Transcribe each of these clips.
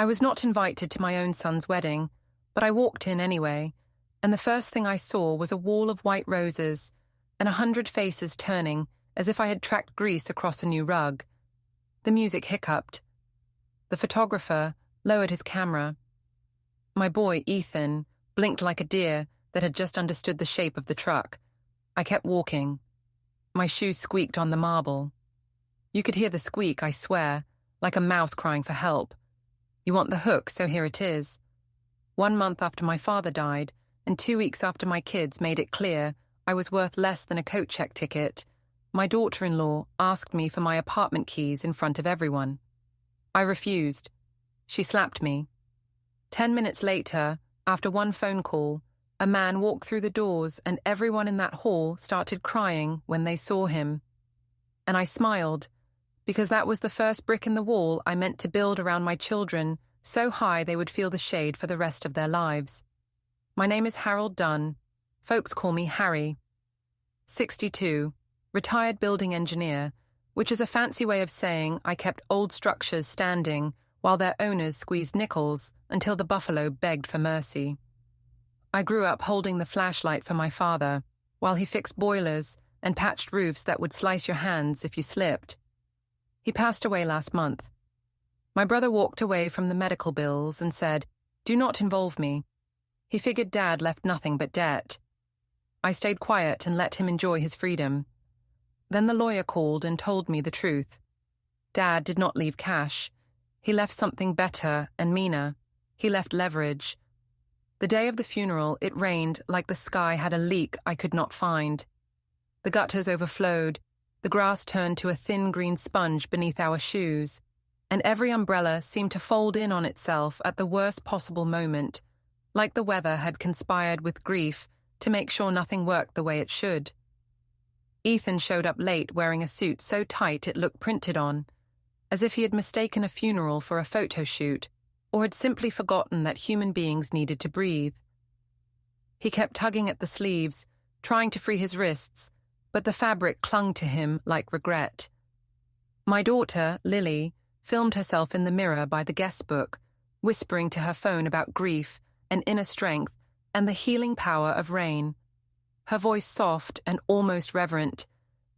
I was not invited to my own son's wedding, but I walked in anyway, and the first thing I saw was a wall of white roses and 100 faces turning as if I had tracked grease across a new rug. The music hiccuped. The photographer lowered his camera. My boy, Ethan, blinked like a deer that had just understood the shape of the truck. I kept walking. My shoes squeaked on the marble. You could hear the squeak, I swear, like a mouse crying for help. You want the hook, so here it is. 1 month after my father died, and 2 weeks after my kids made it clear I was worth less than a coat check ticket, my daughter-in-law asked me for my apartment keys in front of everyone. I refused. She slapped me. 10 minutes later, after one phone call, a man walked through the doors and everyone in that hall started crying when they saw him. And I smiled, because that was the first brick in the wall I meant to build around my children so high they would feel the shade for the rest of their lives. My name is Harold Dunn. Folks call me Harry. 62, retired building engineer, which is a fancy way of saying I kept old structures standing while their owners squeezed nickels until the buffalo begged for mercy. I grew up holding the flashlight for my father while he fixed boilers and patched roofs that would slice your hands if you slipped. He passed away last month. My brother walked away from the medical bills and said, "Do not involve me." He figured Dad left nothing but debt. I stayed quiet and let him enjoy his freedom. Then the lawyer called and told me the truth. Dad did not leave cash. He left something better and meaner. He left leverage. The day of the funeral, it rained like the sky had a leak I could not find. The gutters overflowed, the grass turned to a thin green sponge beneath our shoes, and every umbrella seemed to fold in on itself at the worst possible moment, like the weather had conspired with grief to make sure nothing worked the way it should. Ethan showed up late wearing a suit so tight it looked printed on, as if he had mistaken a funeral for a photo shoot, or had simply forgotten that human beings needed to breathe. He kept tugging at the sleeves, trying to free his wrists, but the fabric clung to him like regret. My daughter, Lily, filmed herself in the mirror by the guest book, whispering to her phone about grief and inner strength and the healing power of rain. Her voice soft and almost reverent,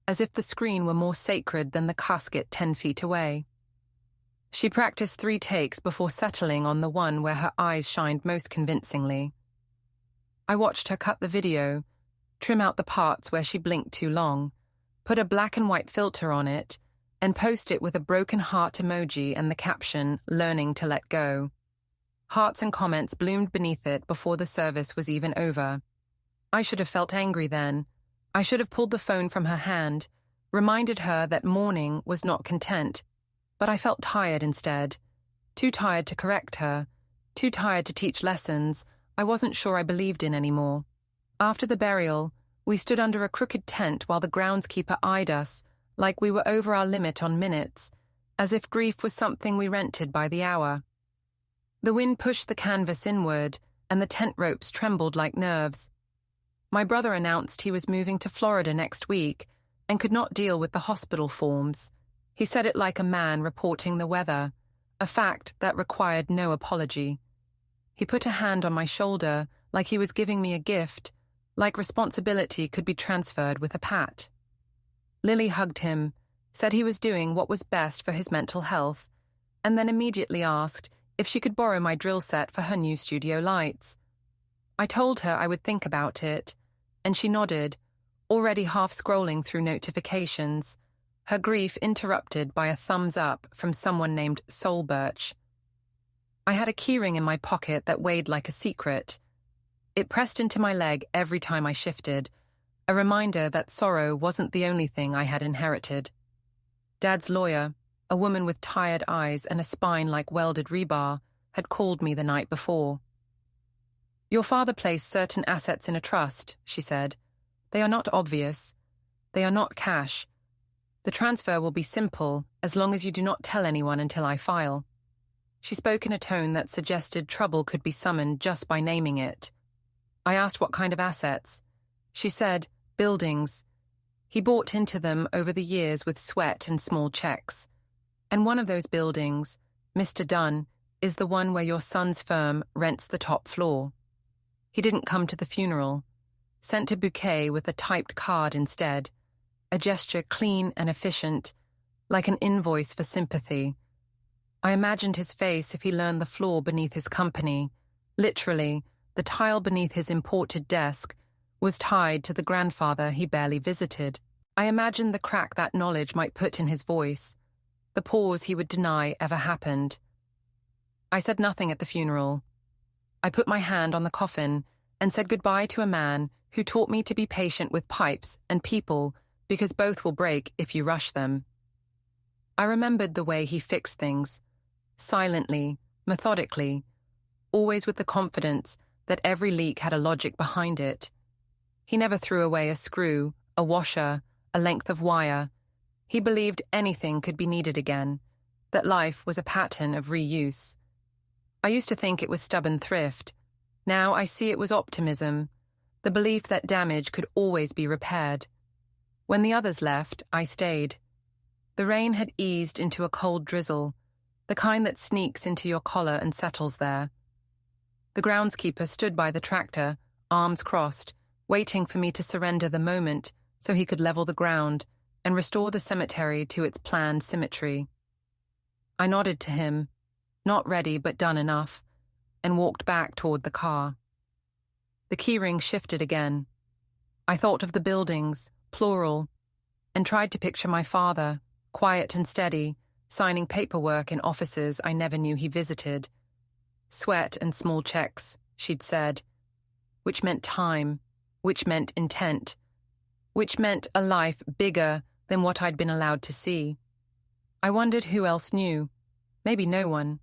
as if the screen were more sacred than the casket 10 feet away. She practiced 3 takes before settling on the one where her eyes shined most convincingly. I watched her cut the video, trim out the parts where she blinked too long, put a black and white filter on it, and post it with a broken heart emoji and the caption, "Learning to let go." Hearts and comments bloomed beneath it before the service was even over. I should have felt angry then. I should have pulled the phone from her hand, reminded her that mourning was not content, but I felt tired instead. Too tired to correct her, too tired to teach lessons I wasn't sure I believed in anymore. After the burial, we stood under a crooked tent while the groundskeeper eyed us like we were over our limit on minutes, as if grief was something we rented by the hour. The wind pushed the canvas inward, and the tent ropes trembled like nerves. My brother announced he was moving to Florida next week and could not deal with the hospital forms. He said it like a man reporting the weather, a fact that required no apology. He put a hand on my shoulder like he was giving me a gift, like responsibility could be transferred with a pat. Lily hugged him, said he was doing what was best for his mental health, and then immediately asked if she could borrow my drill set for her new studio lights. I told her I would think about it, and she nodded, already half scrolling through notifications, her grief interrupted by a thumbs up from someone named Soul Birch. I had a keyring in my pocket that weighed like a secret. It pressed into my leg every time I shifted, a reminder that sorrow wasn't the only thing I had inherited. Dad's lawyer, a woman with tired eyes and a spine like welded rebar, had called me the night before. "Your father placed certain assets in a trust," she said. "They are not obvious. They are not cash. The transfer will be simple as long as you do not tell anyone until I file." She spoke in a tone that suggested trouble could be summoned just by naming it. I asked what kind of assets. She said, buildings. He bought into them over the years with sweat and small checks. And one of those buildings, Mr. Dunn, is the one where your son's firm rents the top floor. He didn't come to the funeral. Sent a bouquet with a typed card instead, a gesture clean and efficient, like an invoice for sympathy. I imagined his face if he learned the floor beneath his company, literally, the tile beneath his imported desk, was tied to the grandfather he barely visited. I imagined the crack that knowledge might put in his voice, the pause he would deny ever happened. I said nothing at the funeral. I put my hand on the coffin and said goodbye to a man who taught me to be patient with pipes and people because both will break if you rush them. I remembered the way he fixed things, silently, methodically, always with the confidence that every leak had a logic behind it. He never threw away a screw, a washer, a length of wire. He believed anything could be needed again, that life was a pattern of reuse. I used to think it was stubborn thrift. Now I see it was optimism, the belief that damage could always be repaired. When the others left, I stayed. The rain had eased into a cold drizzle, the kind that sneaks into your collar and settles there. The groundskeeper stood by the tractor, arms crossed, waiting for me to surrender the moment so he could level the ground and restore the cemetery to its planned symmetry. I nodded to him, not ready but done enough, and walked back toward the car. The keyring shifted again. I thought of the buildings, plural, and tried to picture my father, quiet and steady, signing paperwork in offices I never knew he visited. Sweat and small checks, she'd said, which meant time, which meant intent, which meant a life bigger than what I'd been allowed to see. I wondered who else knew. Maybe no one.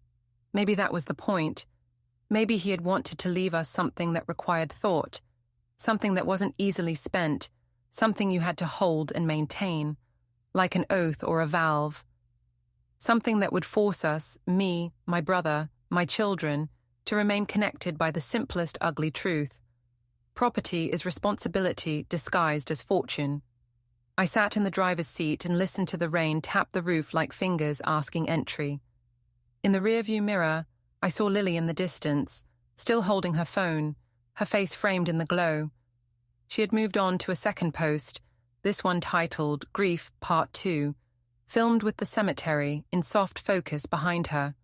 Maybe that was the point. Maybe he had wanted to leave us something that required thought, something that wasn't easily spent, something you had to hold and maintain, like an oath or a valve. Something that would force us, me, my brother, my children, to remain connected by the simplest ugly truth. Property is responsibility disguised as fortune. I sat in the driver's seat and listened to the rain tap the roof like fingers asking entry. In the rearview mirror, I saw Lily in the distance, still holding her phone, her face framed in the glow. She had moved on to a second post, this one titled Grief Part 2, filmed with the cemetery in soft focus behind her.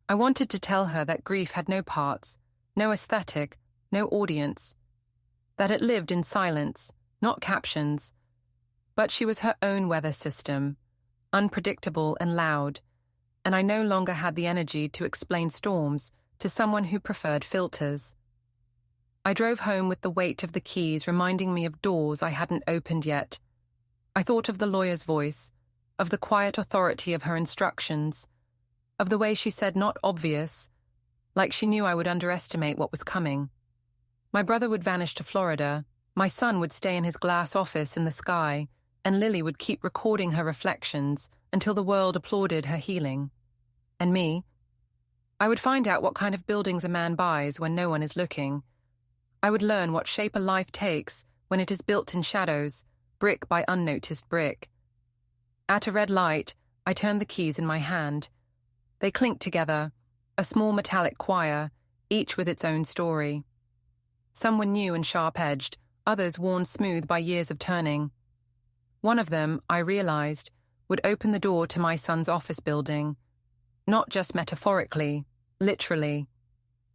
I wanted to tell her that grief had no parts, no aesthetic, no audience, that it lived in silence, not captions. But she was her own weather system, unpredictable and loud, and I no longer had the energy to explain storms to someone who preferred filters. I drove home with the weight of the keys reminding me of doors I hadn't opened yet. I thought of the lawyer's voice, of the quiet authority of her instructions, of the way she said not obvious, like she knew I would underestimate what was coming. My brother would vanish to Florida, my son would stay in his glass office in the sky, and Lily would keep recording her reflections until the world applauded her healing. And me? I would find out what kind of buildings a man buys when no one is looking. I would learn what shape a life takes when it is built in shadows, brick by unnoticed brick. At a red light, I turned the keys in my hand. They clinked together, a small metallic choir, each with its own story. Some were new and sharp-edged, others worn smooth by years of turning. One of them, I realized, would open the door to my son's office building. Not just metaphorically, literally.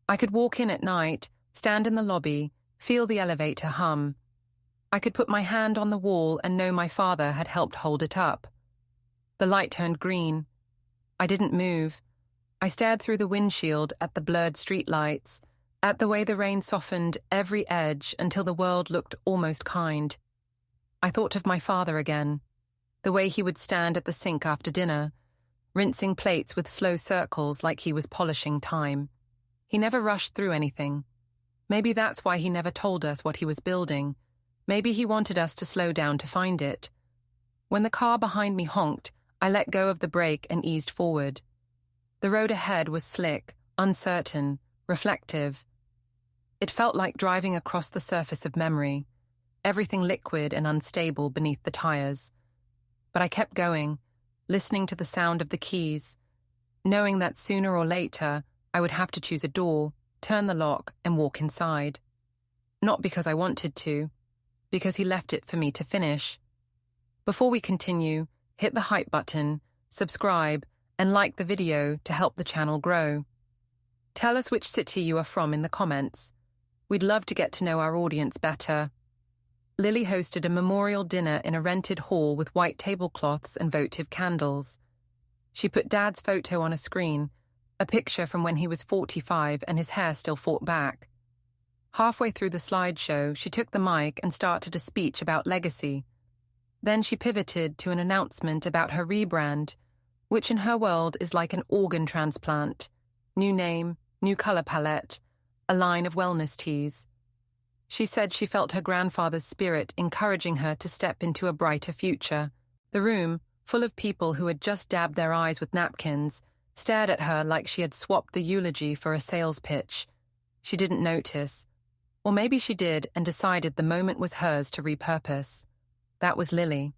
I could walk in at night, stand in the lobby, feel the elevator hum. I could put my hand on the wall and know my father had helped hold it up. The light turned green. I didn't move. I stared through the windshield at the blurred streetlights, at the way the rain softened every edge until the world looked almost kind. I thought of my father again, the way he would stand at the sink after dinner, rinsing plates with slow circles like he was polishing time. He never rushed through anything. Maybe that's why he never told us what he was building. Maybe he wanted us to slow down to find it. When the car behind me honked, I let go of the brake and eased forward. The road ahead was slick, uncertain, reflective. It felt like driving across the surface of memory, everything liquid and unstable beneath the tires. But I kept going, listening to the sound of the keys. knowing that sooner or later I would have to choose a door, turn the lock, and walk inside. Not because I wanted to, because he left it for me to finish. Before we continue, hit the hype button, subscribe, and like the video to help the channel grow. Tell us which city you are from in the comments. We'd love to get to know our audience better. Lily hosted a memorial dinner in a rented hall with white tablecloths and votive candles. She put Dad's photo on a screen, a picture from when he was 45 and his hair still fought back. Halfway through the slideshow, she took the mic and started a speech about legacy. Then she pivoted to an announcement about her rebrand, which in her world is like an organ transplant. New name, new color palette, a line of wellness teas. She said she felt her grandfather's spirit encouraging her to step into a brighter future. The room, full of people who had just dabbed their eyes with napkins, stared at her like she had swapped the eulogy for a sales pitch. She didn't notice. Or maybe she did and decided the moment was hers to repurpose. That was Lily.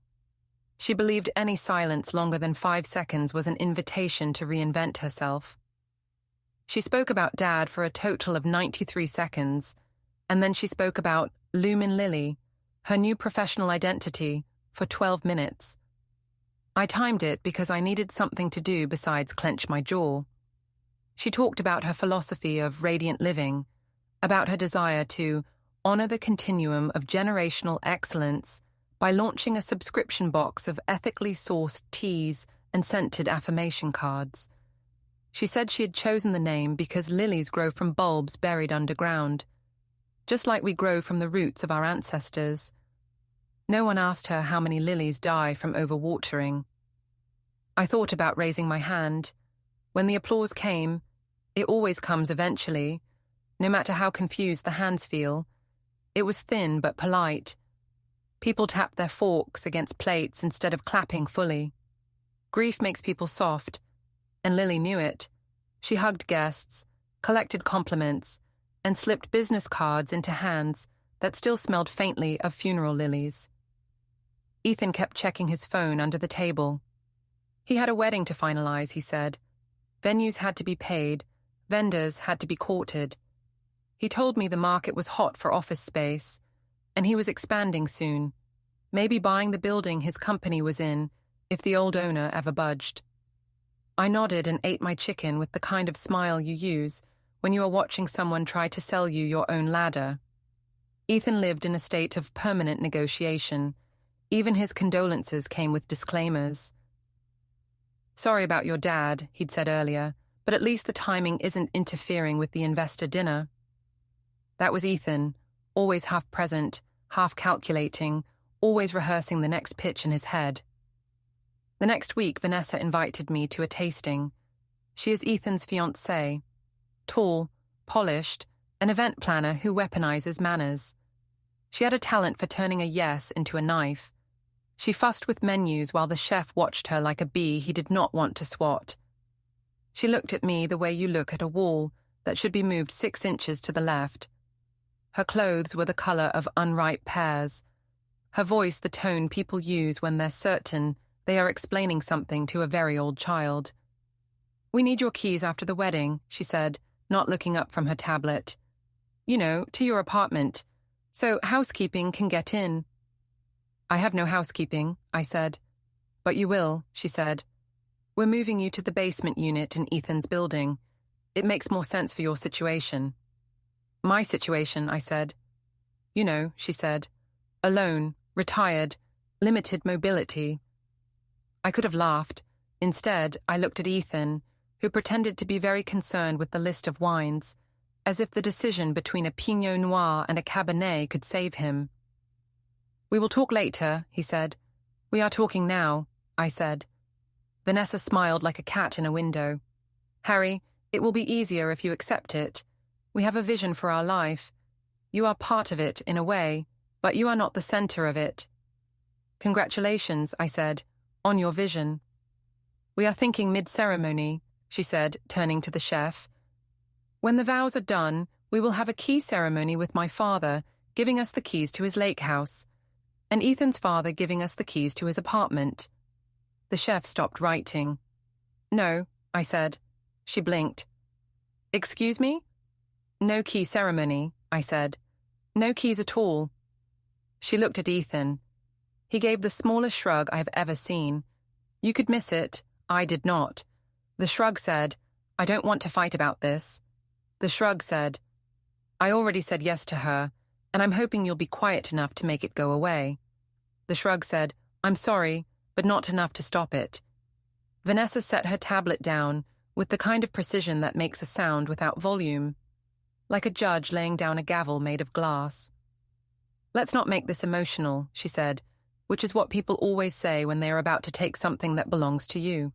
She believed any silence longer than 5 seconds was an invitation to reinvent herself. She spoke about Dad for a total of 93 seconds, and then she spoke about Lumen Lily, her new professional identity, for 12 minutes. I timed it because I needed something to do besides clench my jaw. She talked about her philosophy of radiant living, about her desire to honor the continuum of generational excellence by launching a subscription box of ethically sourced teas and scented affirmation cards. She said she had chosen the name because lilies grow from bulbs buried underground, just like we grow from the roots of our ancestors. No one asked her how many lilies die from overwatering. I thought about raising my hand. When the applause came, it always comes eventually, no matter how confused the hands feel. It was thin but polite. People tapped their forks against plates instead of clapping fully. Grief makes people soft, and Lily knew it. She hugged guests, collected compliments, and slipped business cards into hands that still smelled faintly of funeral lilies. Ethan kept checking his phone under the table. He had a wedding to finalize, he said. Venues had to be paid, vendors had to be courted. He told me the market was hot for office space, and he was expanding soon, maybe buying the building his company was in if the old owner ever budged. I nodded and ate my chicken with the kind of smile you use when you are watching someone try to sell you your own ladder. Ethan lived in a state of permanent negotiation. Even his condolences came with disclaimers. Sorry about your dad, he'd said earlier, but at least the timing isn't interfering with the investor dinner. That was Ethan, always half present, half calculating, always rehearsing the next pitch in his head. The next week, Vanessa invited me to a tasting. She is Ethan's fiancée. Tall, polished, an event planner who weaponizes manners. She had a talent for turning a yes into a knife. She fussed with menus while the chef watched her like a bee he did not want to swat. She looked at me the way you look at a wall that should be moved 6 inches to the left. Her clothes were the color of unripe pears. Her voice the tone people use when they're certain they are explaining something to a very old child. We need your keys after the wedding, she said, not looking up from her tablet. You know, to your apartment, so housekeeping can get in. I have no housekeeping, I said. But you will, she said. We're moving you to the basement unit in Ethan's building. It makes more sense for your situation. My situation, I said. You know, she said. Alone, retired, limited mobility. I could have laughed. Instead, I looked at Ethan, who pretended to be very concerned with the list of wines, as if the decision between a Pinot Noir and a Cabernet could save him. We will talk later, he said. We are talking now, I said. Vanessa smiled like a cat in a window. Harry, it will be easier if you accept it. We have a vision for our life. You are part of it, in a way, but you are not the center of it. Congratulations, I said, on your vision. We are thinking mid-ceremony, she said, turning to the chef. When the vows are done, we will have a key ceremony with my father, giving us the keys to his lake house, and Ethan's father giving us the keys to his apartment. The chef stopped writing. No, I said. She blinked. Excuse me? No key ceremony, I said. No keys at all. She looked at Ethan. He gave the smallest shrug I have ever seen. You could miss it. I did not. The shrug said, I don't want to fight about this. The shrug said, I already said yes to her, and I'm hoping you'll be quiet enough to make it go away. The shrug said, I'm sorry, but not enough to stop it. Vanessa set her tablet down with the kind of precision that makes a sound without volume, like a judge laying down a gavel made of glass. Let's not make this emotional, she said, which is what people always say when they are about to take something that belongs to you.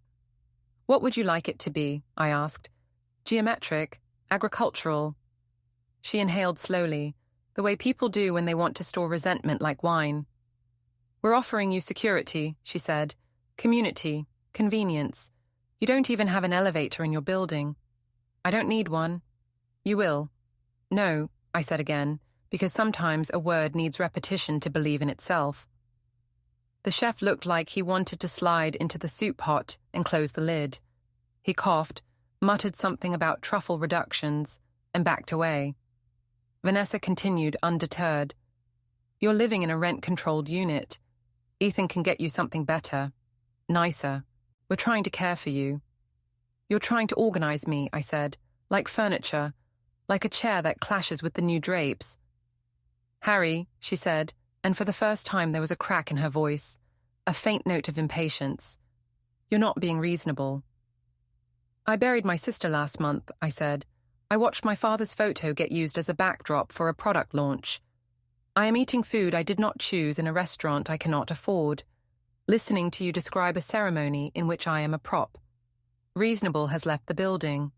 What would you like it to be? I asked. Geometric? Agricultural? She inhaled slowly, the way people do when they want to store resentment like wine. We're offering you security, she said. Community. Convenience. You don't even have an elevator in your building. I don't need one. You will. No, I said again, because sometimes a word needs repetition to believe in itself. The chef looked like he wanted to slide into the soup pot and close the lid. He coughed, muttered something about truffle reductions, and backed away. Vanessa continued undeterred. You're living in a rent-controlled unit. Ethan can get you something better, nicer. We're trying to care for you. You're trying to organize me, I said, like furniture, like a chair that clashes with the new drapes. Harry, she said, and for the first time there was a crack in her voice, a faint note of impatience. You're not being reasonable. I buried my sister last month, I said. I watched my father's photo get used as a backdrop for a product launch. I am eating food I did not choose in a restaurant I cannot afford, listening to you describe a ceremony in which I am a prop. Reasonable has left the building.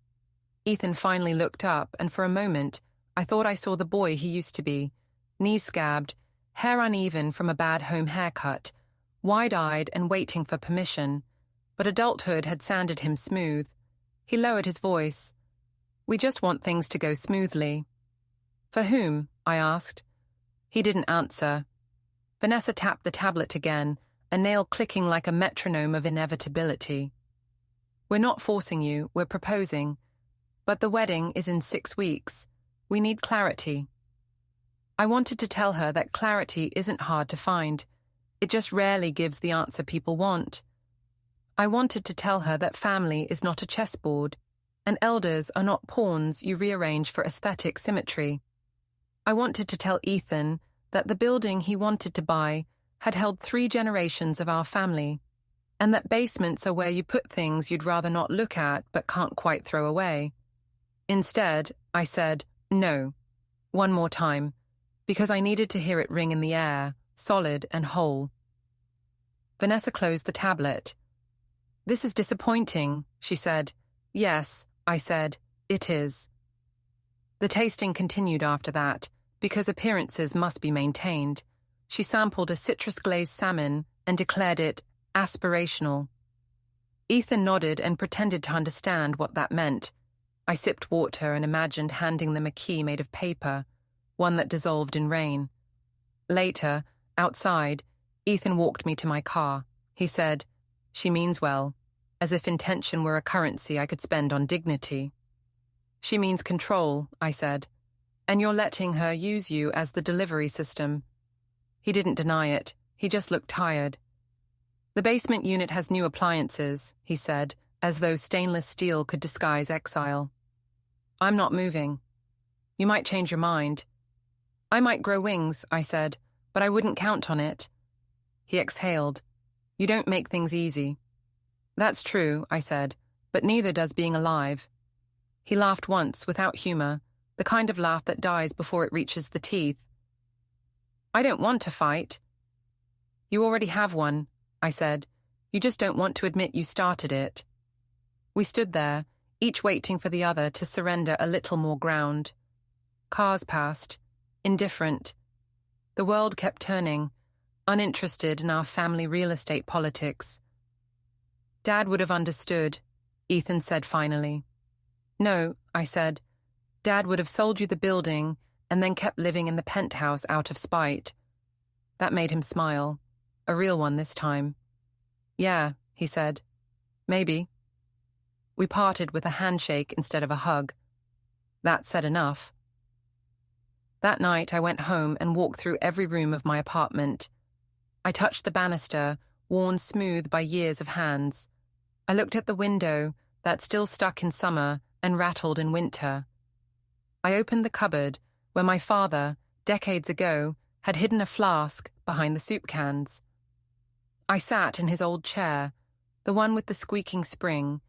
Ethan finally looked up, and for a moment, I thought I saw the boy he used to be, knees scabbed, hair uneven from a bad home haircut, wide-eyed and waiting for permission, but adulthood had sanded him smooth. He lowered his voice. We just want things to go smoothly. For whom? I asked. He didn't answer. Vanessa tapped the tablet again, a nail clicking like a metronome of inevitability. We're not forcing you, we're proposing. But the wedding is in 6 weeks. We need clarity. I wanted to tell her that clarity isn't hard to find. It just rarely gives the answer people want. I wanted to tell her that family is not a chessboard, and elders are not pawns you rearrange for aesthetic symmetry. I wanted to tell Ethan that the building he wanted to buy had held 3 generations of our family, and that basements are where you put things you'd rather not look at but can't quite throw away. Instead, I said, no, one more time, because I needed to hear it ring in the air, solid and whole. Vanessa closed the tablet. This is disappointing, she said. Yes, I said, it is. The tasting continued after that, because appearances must be maintained. She sampled a citrus-glazed salmon and declared it aspirational. Ethan nodded and pretended to understand what that meant. I sipped water and imagined handing them a key made of paper, one that dissolved in rain. Later, outside, Ethan walked me to my car. He said, she means well, as if intention were a currency I could spend on dignity. She means control, I said, and you're letting her use you as the delivery system. He didn't deny it. He just looked tired. The basement unit has new appliances, he said, as though stainless steel could disguise exile. I'm not moving. You might change your mind. I might grow wings, I said, but I wouldn't count on it. He exhaled. You don't make things easy. That's true, I said, but neither does being alive. He laughed once, without humor, the kind of laugh that dies before it reaches the teeth. I don't want to fight. You already have one, I said. You just don't want to admit you started it. We stood there, each waiting for the other to surrender a little more ground. Cars passed, indifferent. The world kept turning, uninterested in our family real estate politics. Dad would have understood, Ethan said finally. No, I said. Dad would have sold you the building and then kept living in the penthouse out of spite. That made him smile, a real one this time. Yeah, he said. Maybe. We parted with a handshake instead of a hug. That said enough. That night I went home and walked through every room of my apartment. I touched the banister, worn smooth by years of hands. I looked at the window, that still stuck in summer and rattled in winter. I opened the cupboard, where my father, decades ago, had hidden a flask behind the soup cans. I sat in his old chair, the one with the squeaking spring,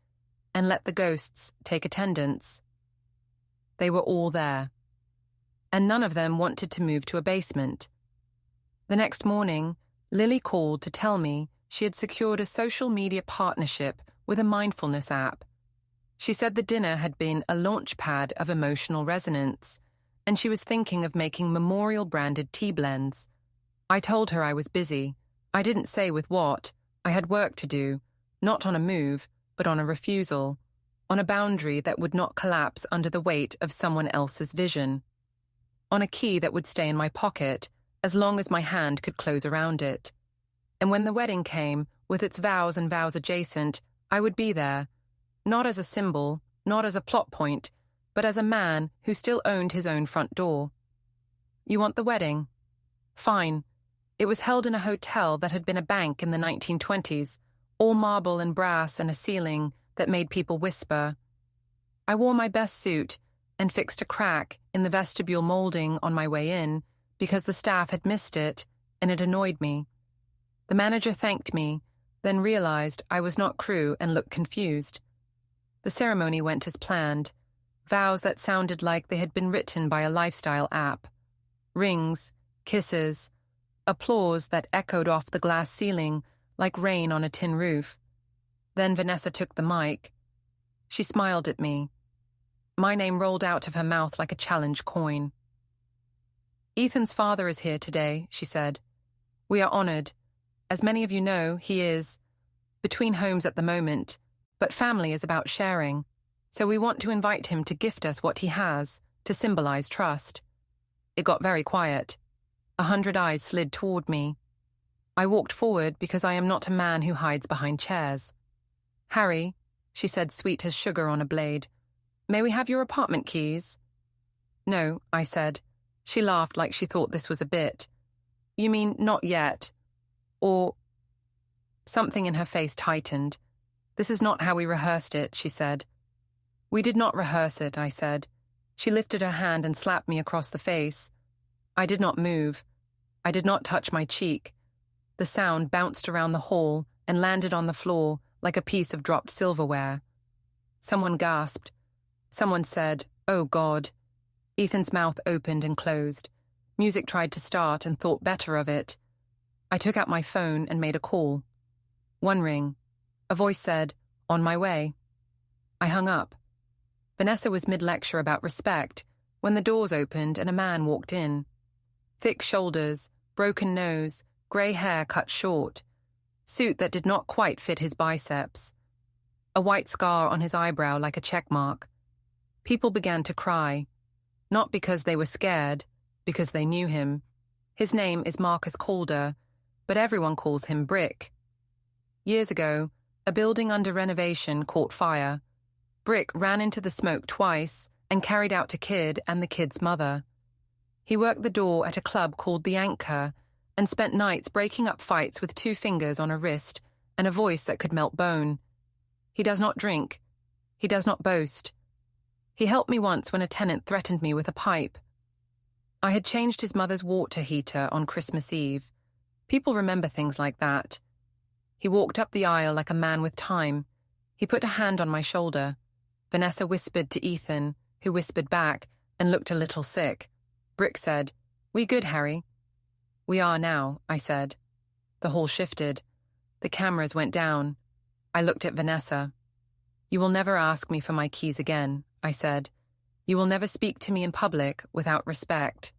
and let the ghosts take attendance. They were all there, and none of them wanted to move to a basement. The next morning, Lily called to tell me she had secured a social media partnership with a mindfulness app. She said the dinner had been a launch pad of emotional resonance, and she was thinking of making memorial-branded tea blends. I told her I was busy. I didn't say with what. I had work to do, not on a move, but on a refusal, on a boundary that would not collapse under the weight of someone else's vision, on a key that would stay in my pocket as long as my hand could close around it. And when the wedding came, with its vows and vows adjacent, I would be there, not as a symbol, not as a plot point, but as a man who still owned his own front door. You want the wedding? Fine. It was held in a hotel that had been a bank in the 1920s, all marble and brass and a ceiling that made people whisper. I wore my best suit and fixed a crack in the vestibule molding on my way in because the staff had missed it and it annoyed me. The manager thanked me, then realized I was not crew and looked confused. The ceremony went as planned, vows that sounded like they had been written by a lifestyle app. Rings, kisses, applause that echoed off the glass ceiling like rain on a tin roof. Then Vanessa took the mic. She smiled at me. My name rolled out of her mouth like a challenge coin. Ethan's father is here today, she said. We are honored. As many of you know, he is between homes at the moment, but family is about sharing, so we want to invite him to gift us what he has, to symbolize trust. It got very quiet. 100 eyes slid toward me. I walked forward because I am not a man who hides behind chairs. Harry, she said, sweet as sugar on a blade, may we have your apartment keys? No, I said. She laughed like she thought this was a bit. You mean not yet? Or... Something in her face tightened. This is not how we rehearsed it, she said. We did not rehearse it, I said. She lifted her hand and slapped me across the face. I did not move. I did not touch my cheek. The sound bounced around the hall and landed on the floor like a piece of dropped silverware. Someone gasped. Someone said, "Oh God." Ethan's mouth opened and closed. Music tried to start and thought better of it. I took out my phone and made a call. One ring. A voice said, "On my way." I hung up. Vanessa was mid-lecture about respect when the doors opened and a man walked in. Thick shoulders, broken nose, grey hair cut short. Suit that did not quite fit his biceps. A white scar on his eyebrow like a check mark. People began to cry. Not because they were scared, because they knew him. His name is Marcus Calder, but everyone calls him Brick. Years ago, a building under renovation caught fire. Brick ran into the smoke twice and carried out a kid and the kid's mother. He worked the door at a club called The Anchor and spent nights breaking up fights with 2 fingers on a wrist and a voice that could melt bone. He does not drink. He does not boast. He helped me once when a tenant threatened me with a pipe. I had changed his mother's water heater on Christmas Eve. People remember things like that. He walked up the aisle like a man with time. He put a hand on my shoulder. Vanessa whispered to Ethan, who whispered back and looked a little sick. Brick said, "We good, Harry?" "We are now," I said. The hall shifted. The cameras went down. I looked at Vanessa. "You will never ask me for my keys again," I said. "You will never speak to me in public without respect.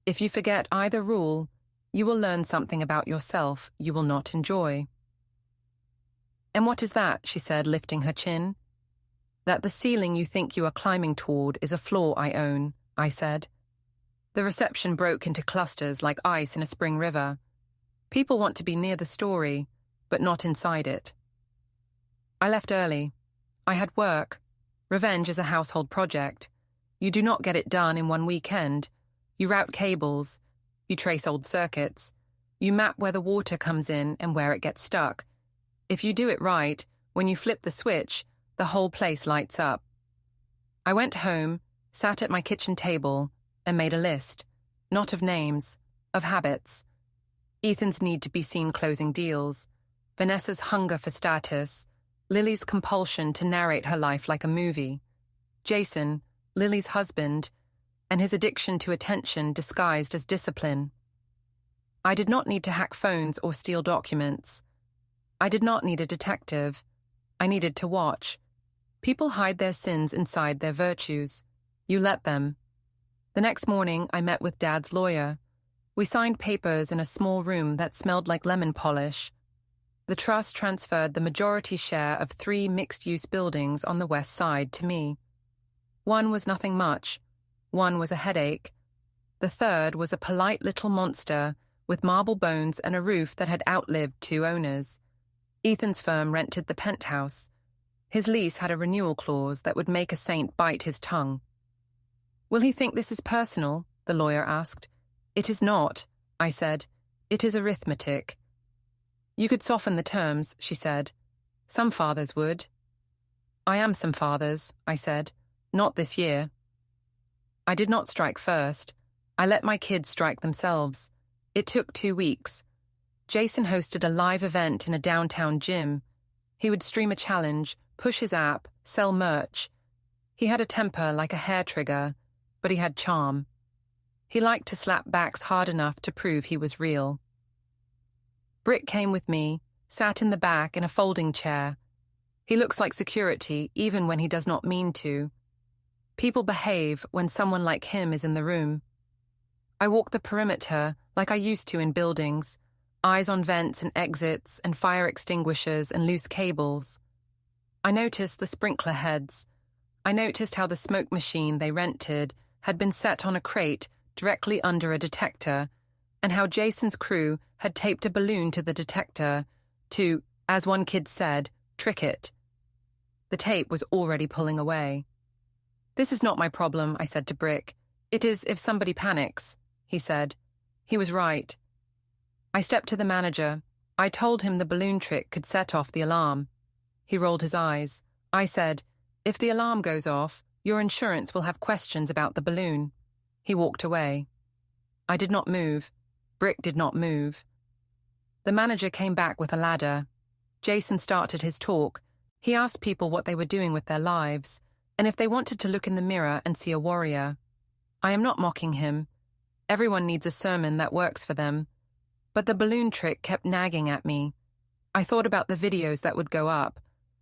If you forget either rule, you will learn something about yourself you will not enjoy." "And what is that?" she said, lifting her chin. "That the ceiling you think you are climbing toward is a floor I own," I said. The reception broke into clusters like ice in a spring river. People want to be near the story, but not inside it. I left early. I had work. Revenge is a household project. You do not get it done in one weekend. You route cables. You trace old circuits. You map where the water comes in and where it gets stuck. If you do it right, when you flip the switch, the whole place lights up. I went home, sat at my kitchen table, and made a list, not of names, of habits. Ethan's need to be seen closing deals, Vanessa's hunger for status, Lily's compulsion to narrate her life like a movie, Jason, Lily's husband, and his addiction to attention disguised as discipline. I did not need to hack phones or steal documents. I did not need a detective. I needed to watch. People hide their sins inside their virtues. You let them. The next morning, I met with Dad's lawyer. We signed papers in a small room that smelled like lemon polish. The trust transferred the majority share of 3 mixed-use buildings on the west side to me. One was nothing much. One was a headache. The third was a polite little monster with marble bones and a roof that had outlived 2 owners. Ethan's firm rented the penthouse. His lease had a renewal clause that would make a saint bite his tongue. "Will he think this is personal?" the lawyer asked. "It is not," I said. "It is arithmetic." "You could soften the terms," she said. "Some fathers would." "I am some fathers," I said. "Not this year." I did not strike first. I let my kids strike themselves. It took 2 weeks. Jason hosted a live event in a downtown gym. He would stream a challenge, push his app, sell merch. He had a temper like a hair trigger, but he had charm. He liked to slap backs hard enough to prove he was real. Brick came with me, sat in the back in a folding chair. He looks like security even when he does not mean to. People behave when someone like him is in the room. I walk the perimeter like I used to in buildings, eyes on vents and exits and fire extinguishers and loose cables. I noticed the sprinkler heads. I noticed how the smoke machine they rented had been set on a crate directly under a detector, and how Jason's crew had taped a balloon to the detector to, as one kid said, trick it. The tape was already pulling away. "This is not my problem," I said to Brick. "It is if somebody panics," he said. He was right. I stepped to the manager. I told him the balloon trick could set off the alarm. He rolled his eyes. I said, "If the alarm goes off, your insurance will have questions about the balloon." He walked away. I did not move. Brick did not move. The manager came back with a ladder. Jason started his talk. He asked people what they were doing with their lives, and if they wanted to look in the mirror and see a warrior. I am not mocking him. Everyone needs a sermon that works for them. But the balloon trick kept nagging at me. I thought about the videos that would go up,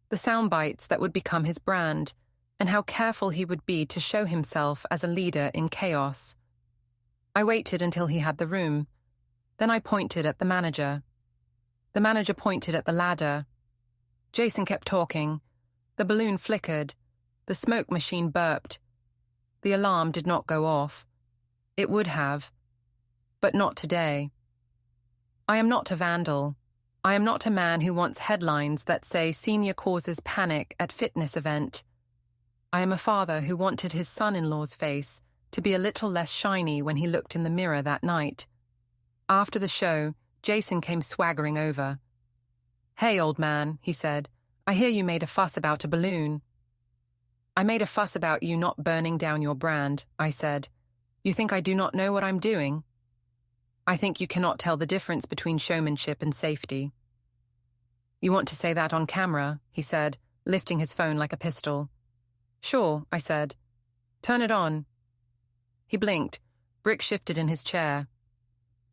the sound bites that would become his brand, and how careful he would be to show himself as a leader in chaos. I waited until he had the room. Then I pointed at the manager. The manager pointed at the ladder. Jason kept talking. The balloon flickered. The smoke machine burped. The alarm did not go off. It would have. But not today. I am not a vandal. I am not a man who wants headlines that say senior causes panic at fitness event. I am a father who wanted his son-in-law's face to be a little less shiny when he looked in the mirror that night. After the show, Jason came swaggering over. "Hey, old man," he said, "I hear you made a fuss about a balloon." "I made a fuss about you not burning down your brand," I said. "You think I do not know what I'm doing? I think you cannot tell the difference between showmanship and safety." "You want to say that on camera," he said, lifting his phone like a pistol. "Sure," I said. "Turn it on." He blinked. Brick shifted in his chair.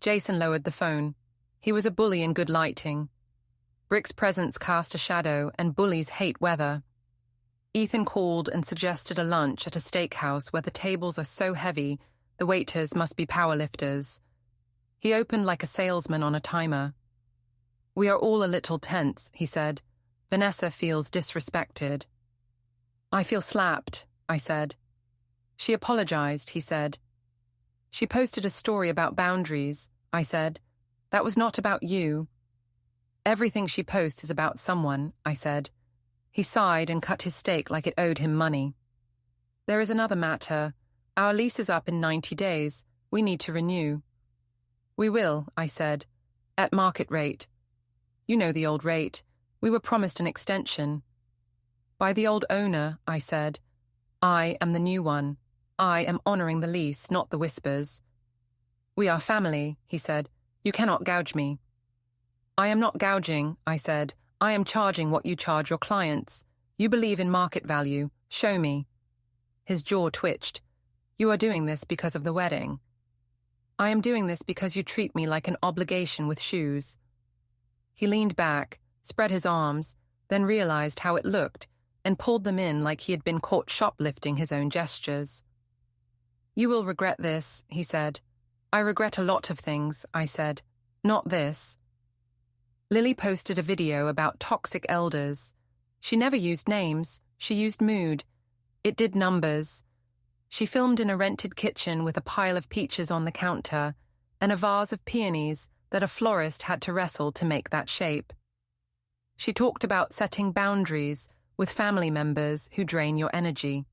Jason lowered the phone. He was a bully in good lighting. Brick's presence cast a shadow, and bullies hate weather. Ethan called and suggested a lunch at a steakhouse where the tables are so heavy the waiters must be powerlifters. He opened like a salesman on a timer. "We are all a little tense," he said. "Vanessa feels disrespected." "I feel slapped," I said. "She apologized," he said. "She posted a story about boundaries," I said. "That was not about you." "Everything she posts is about someone," I said. He sighed and cut his steak like it owed him money. There is another matter. Our lease is up in 90 days. We need to renew. We will, I said, at market rate. You know the old rate. We were promised an extension. By the old owner, I said. I am the new one. I am honoring the lease, not the whispers. We are family, he said. You cannot gouge me. I am not gouging, I said. I am charging what you charge your clients. You believe in market value. Show me. His jaw twitched. You are doing this because of the wedding. I am doing this because you treat me like an obligation with shoes. He leaned back, spread his arms, then realized how it looked, and pulled them in like he had been caught shoplifting his own gestures. You will regret this, he said. I regret a lot of things, I said. Not this. Lily posted a video about toxic elders. She never used names, she used mood. It did numbers. She filmed in a rented kitchen with a pile of peaches on the counter and a vase of peonies that a florist had to wrestle to make that shape. She talked about setting boundaries with family members who drain your energy.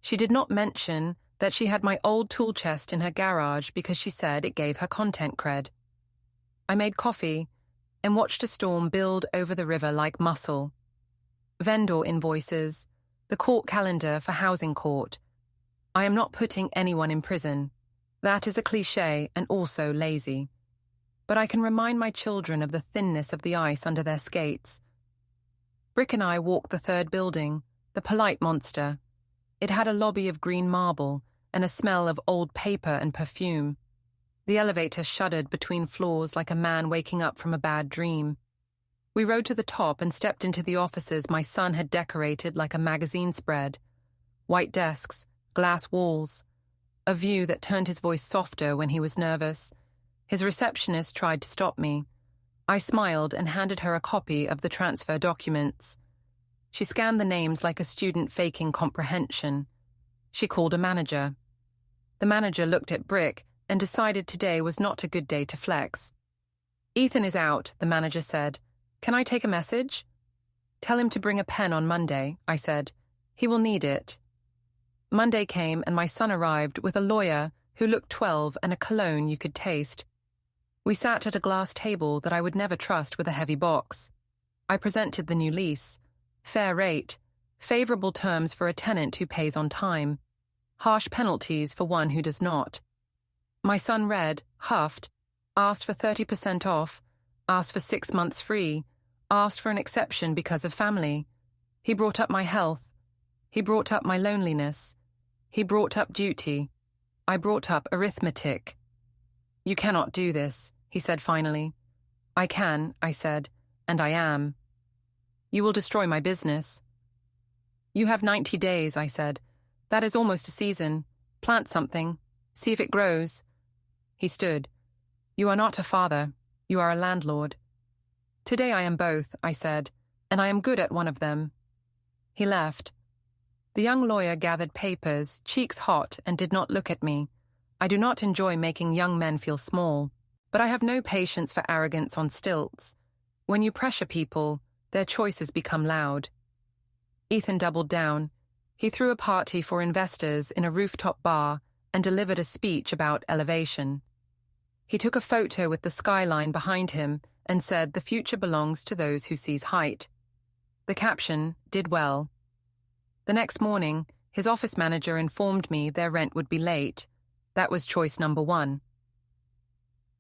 She did not mention that she had my old tool chest in her garage because she said it gave her content cred. I made coffee and watched a storm build over the river like muscle. Vendor invoices, the court calendar for housing court. I am not putting anyone in prison. That is a cliché and also lazy. But I can remind my children of the thinness of the ice under their skates. Brick and I walked the third building, the polite monster. It had a lobby of green marble and a smell of old paper and perfume. The elevator shuddered between floors like a man waking up from a bad dream. We rode to the top and stepped into the offices my son had decorated like a magazine spread. White desks, glass walls, a view that turned his voice softer when he was nervous. His receptionist tried to stop me. I smiled and handed her a copy of the transfer documents. She scanned the names like a student faking comprehension. She called a manager. The manager looked at Brick and decided today was not a good day to flex. Ethan is out, the manager said. Can I take a message? Tell him to bring a pen on Monday, I said. He will need it. Monday came and my son arrived with a lawyer who looked 12 and a cologne you could taste. We sat at a glass table that I would never trust with a heavy box. I presented the new lease. Fair rate, favorable terms for a tenant who pays on time, harsh penalties for one who does not. My son read, huffed, asked for 30% off, asked for 6 months free, asked for an exception because of family. He brought up my health. He brought up my loneliness. He brought up duty. I brought up arithmetic. You cannot do this, he said finally. I can, I said, and I am. You will destroy my business. You have 90 days, I said. That is almost a season. Plant something. See if it grows. He stood. You are not a father. You are a landlord. Today I am both, I said, and I am good at one of them. He left. The young lawyer gathered papers, cheeks hot, and did not look at me. I do not enjoy making young men feel small, but I have no patience for arrogance on stilts. When you pressure people, their choices become loud. Ethan doubled down. He threw a party for investors in a rooftop bar and delivered a speech about elevation. He took a photo with the skyline behind him and said the future belongs to those who seize height. The caption did well. The next morning, his office manager informed me their rent would be late. That was choice number 1.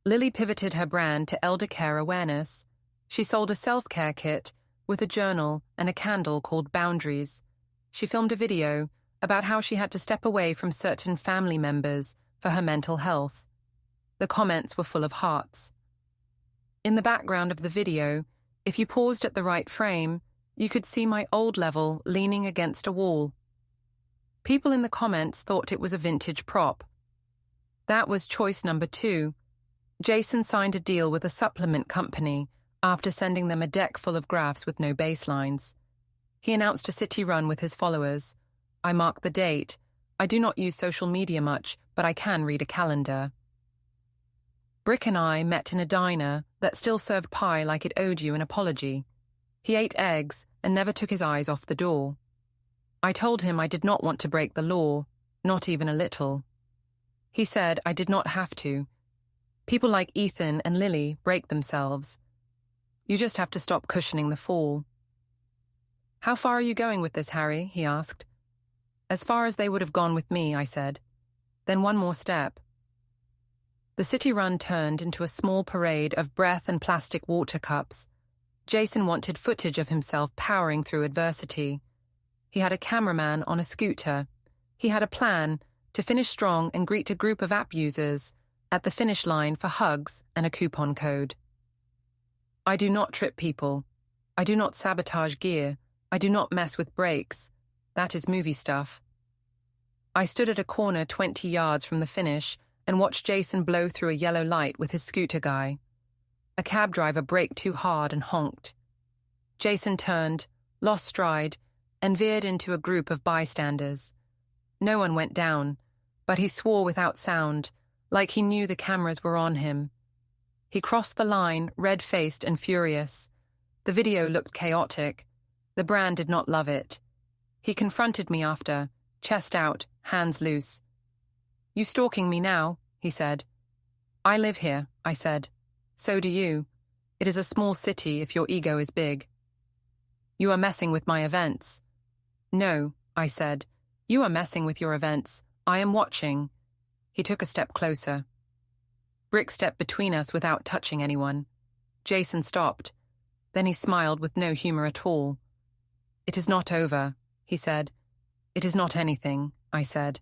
Lily pivoted her brand to elder care awareness. She sold a self-care kit with a journal and a candle called Boundaries. She filmed a video about how she had to step away from certain family members for her mental health. The comments were full of hearts. In the background of the video, if you paused at the right frame, you could see my old level leaning against a wall. People in the comments thought it was a vintage prop. That was choice number 2. Jason signed a deal with a supplement company after sending them a deck full of graphs with no baselines. He announced a city run with his followers. I marked the date. I do not use social media much, but I can read a calendar. Brick and I met in a diner that still served pie like it owed you an apology. He ate eggs and never took his eyes off the door. I told him I did not want to break the law, not even a little. He said I did not have to. People like Ethan and Lily break themselves. You just have to stop cushioning the fall. How far are you going with this, Harry? He asked. As far as they would have gone with me, I said. Then one more step. The city run turned into a small parade of breath and plastic water cups. Jason wanted footage of himself powering through adversity. He had a cameraman on a scooter. He had a plan to finish strong and greet a group of app users at the finish line for hugs and a coupon code. I do not trip people. I do not sabotage gear. I do not mess with brakes. That is movie stuff. I stood at a corner 20 yards from the finish and watched Jason blow through a yellow light with his scooter guy. A cab driver braked too hard and honked. Jason turned, lost stride, and veered into a group of bystanders. No one went down, but he swore without sound, like he knew the cameras were on him. He crossed the line, red-faced and furious. The video looked chaotic. The brand did not love it. He confronted me after, chest out, hands loose. You stalking me now? He said. I live here, I said. So do you. It is a small city if your ego is big. You are messing with my events. No, I said. You are messing with your events. I am watching. He took a step closer. Brick stepped between us without touching anyone. Jason stopped. Then he smiled with no humor at all. It is not over, he said. It is not anything, I said.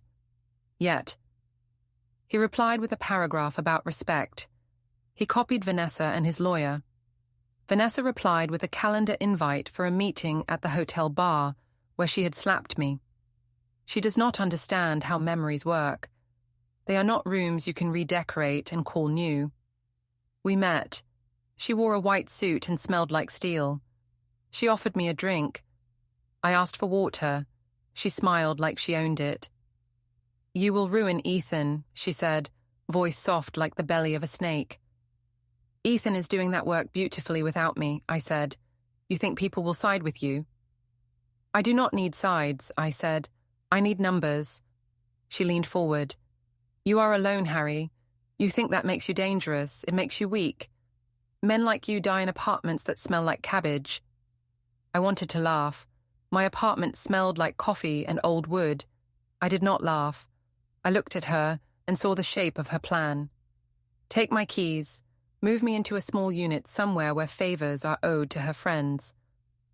Yet. He replied with a paragraph about respect. He copied Vanessa and his lawyer. Vanessa replied with a calendar invite for a meeting at the hotel bar where she had slapped me. She does not understand how memories work. They are not rooms you can redecorate and call new. We met. She wore a white suit and smelled like steel. She offered me a drink. I asked for water. She smiled like she owned it. You will ruin Ethan, she said, voice soft like the belly of a snake. Ethan is doing that work beautifully without me, I said. You think people will side with you? I do not need sides, I said. I need numbers. She leaned forward. You are alone, Harry. You think that makes you dangerous. It makes you weak. Men like you die in apartments that smell like cabbage. I wanted to laugh. My apartment smelled like coffee and old wood. I did not laugh. I looked at her and saw the shape of her plan. Take my keys. Move me into a small unit somewhere where favors are owed to her friends.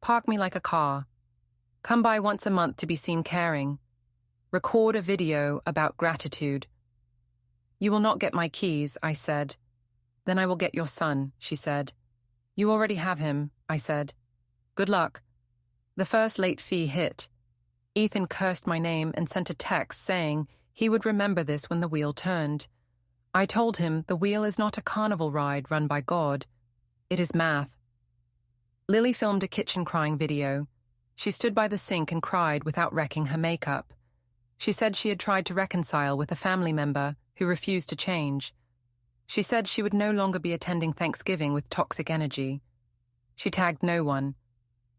Park me like a car. Come by once a month to be seen caring. Record a video about gratitude. You will not get my keys, I said. Then I will get your son, she said. You already have him, I said. Good luck. The first late fee hit. Ethan cursed my name and sent a text saying he would remember this when the wheel turned. I told him the wheel is not a carnival ride run by God. It is math. Lily filmed a kitchen crying video. She stood by the sink and cried without wrecking her makeup. She said she had tried to reconcile with a family member who refused to change. She said she would no longer be attending Thanksgiving with toxic energy. She tagged no one.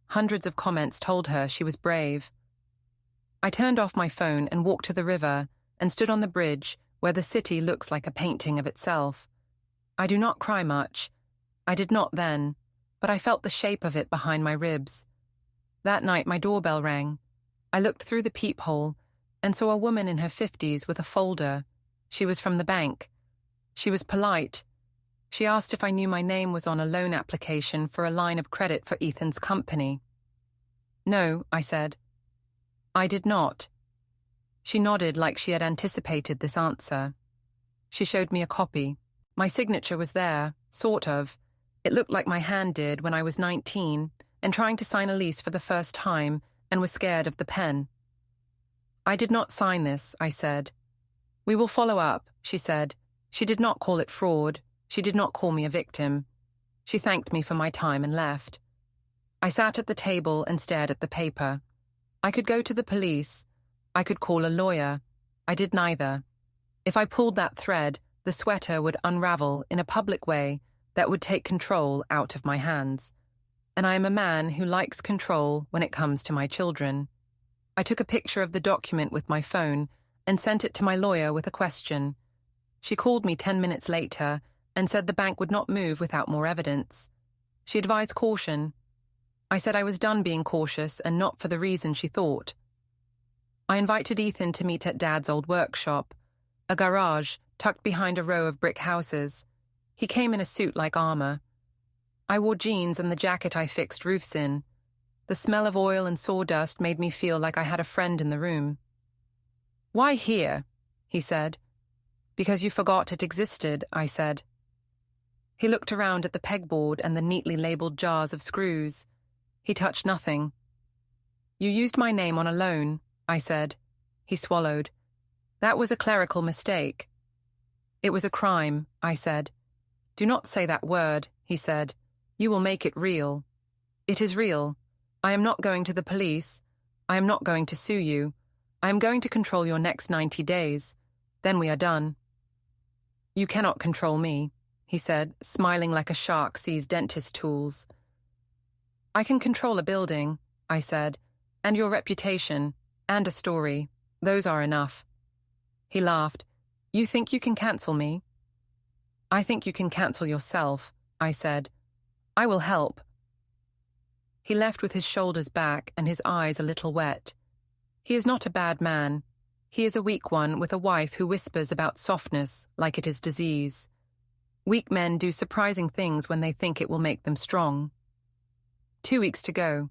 Hundreds of comments told her she was brave. I turned off my phone and walked to the river and stood on the bridge where the city looks like a painting of itself. I do not cry much. I did not then, but I felt the shape of it behind my ribs. That night my doorbell rang. I looked through the peephole and saw a woman in her 50s with a folder. She was from the bank. She was polite. She asked if I knew my name was on a loan application for a line of credit for Ethan's company. No, I said. I did not. She nodded like she had anticipated this answer. She showed me a copy. My signature was there, sort of. It looked like my hand did when I was 19 and trying to sign a lease for the first time and was scared of the pen. I did not sign this, I said. We will follow up, she said. She did not call it fraud. She did not call me a victim. She thanked me for my time and left. I sat at the table and stared at the paper. I could go to the police. I could call a lawyer. I did neither. If I pulled that thread, the sweater would unravel in a public way that would take control out of my hands. and I am a man who likes control when it comes to my children. I took a picture of the document with my phone and sent it to my lawyer with a question. She called me 10 minutes later and said the bank would not move without more evidence. She advised caution. I said I was done being cautious and not for the reason she thought. I invited Ethan to meet at Dad's old workshop, a garage tucked behind a row of brick houses. He came in a suit like armor. I wore jeans and the jacket I fixed roofs in. The smell of oil and sawdust made me feel like I had a friend in the room. "Why here?" he said. "Because you forgot it existed," I said. He looked around at the pegboard and the neatly labeled jars of screws. He touched nothing. "You used my name on a loan," I said. He swallowed. "That was a clerical mistake." "It was a crime," I said. "Do not say that word," he said. "You will make it real." "It is real. I am not going to the police. I am not going to sue you. I am going to control your next 90 days. Then we are done." "You cannot control me," he said, smiling like a shark sees dentist tools. "I can control a building," I said, "and your reputation, and a story. Those are enough." He laughed. "You think you can cancel me?" "I think you can cancel yourself," I said. "I will help." He left with his shoulders back and his eyes a little wet. He is not a bad man. He is a weak one with a wife who whispers about softness like it is disease. Weak men do surprising things when they think it will make them strong. 2 weeks to go.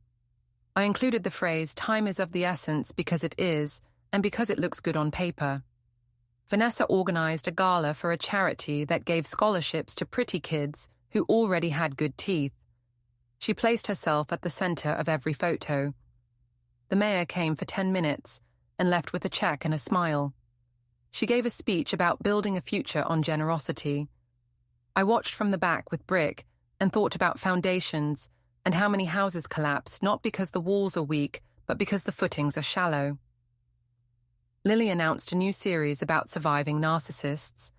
I included the phrase, "Time is of the essence because it is, and because it looks good on paper." Vanessa organized a gala for a charity that gave scholarships to pretty kids who already had good teeth. She placed herself at the center of every photo. The mayor came for 10 minutes and left with a check and a smile. She gave a speech about building a future on generosity. I watched from the back with Brick and thought about foundations and how many houses collapse not because the walls are weak, but because the footings are shallow. Lily announced a new series about surviving narcissists.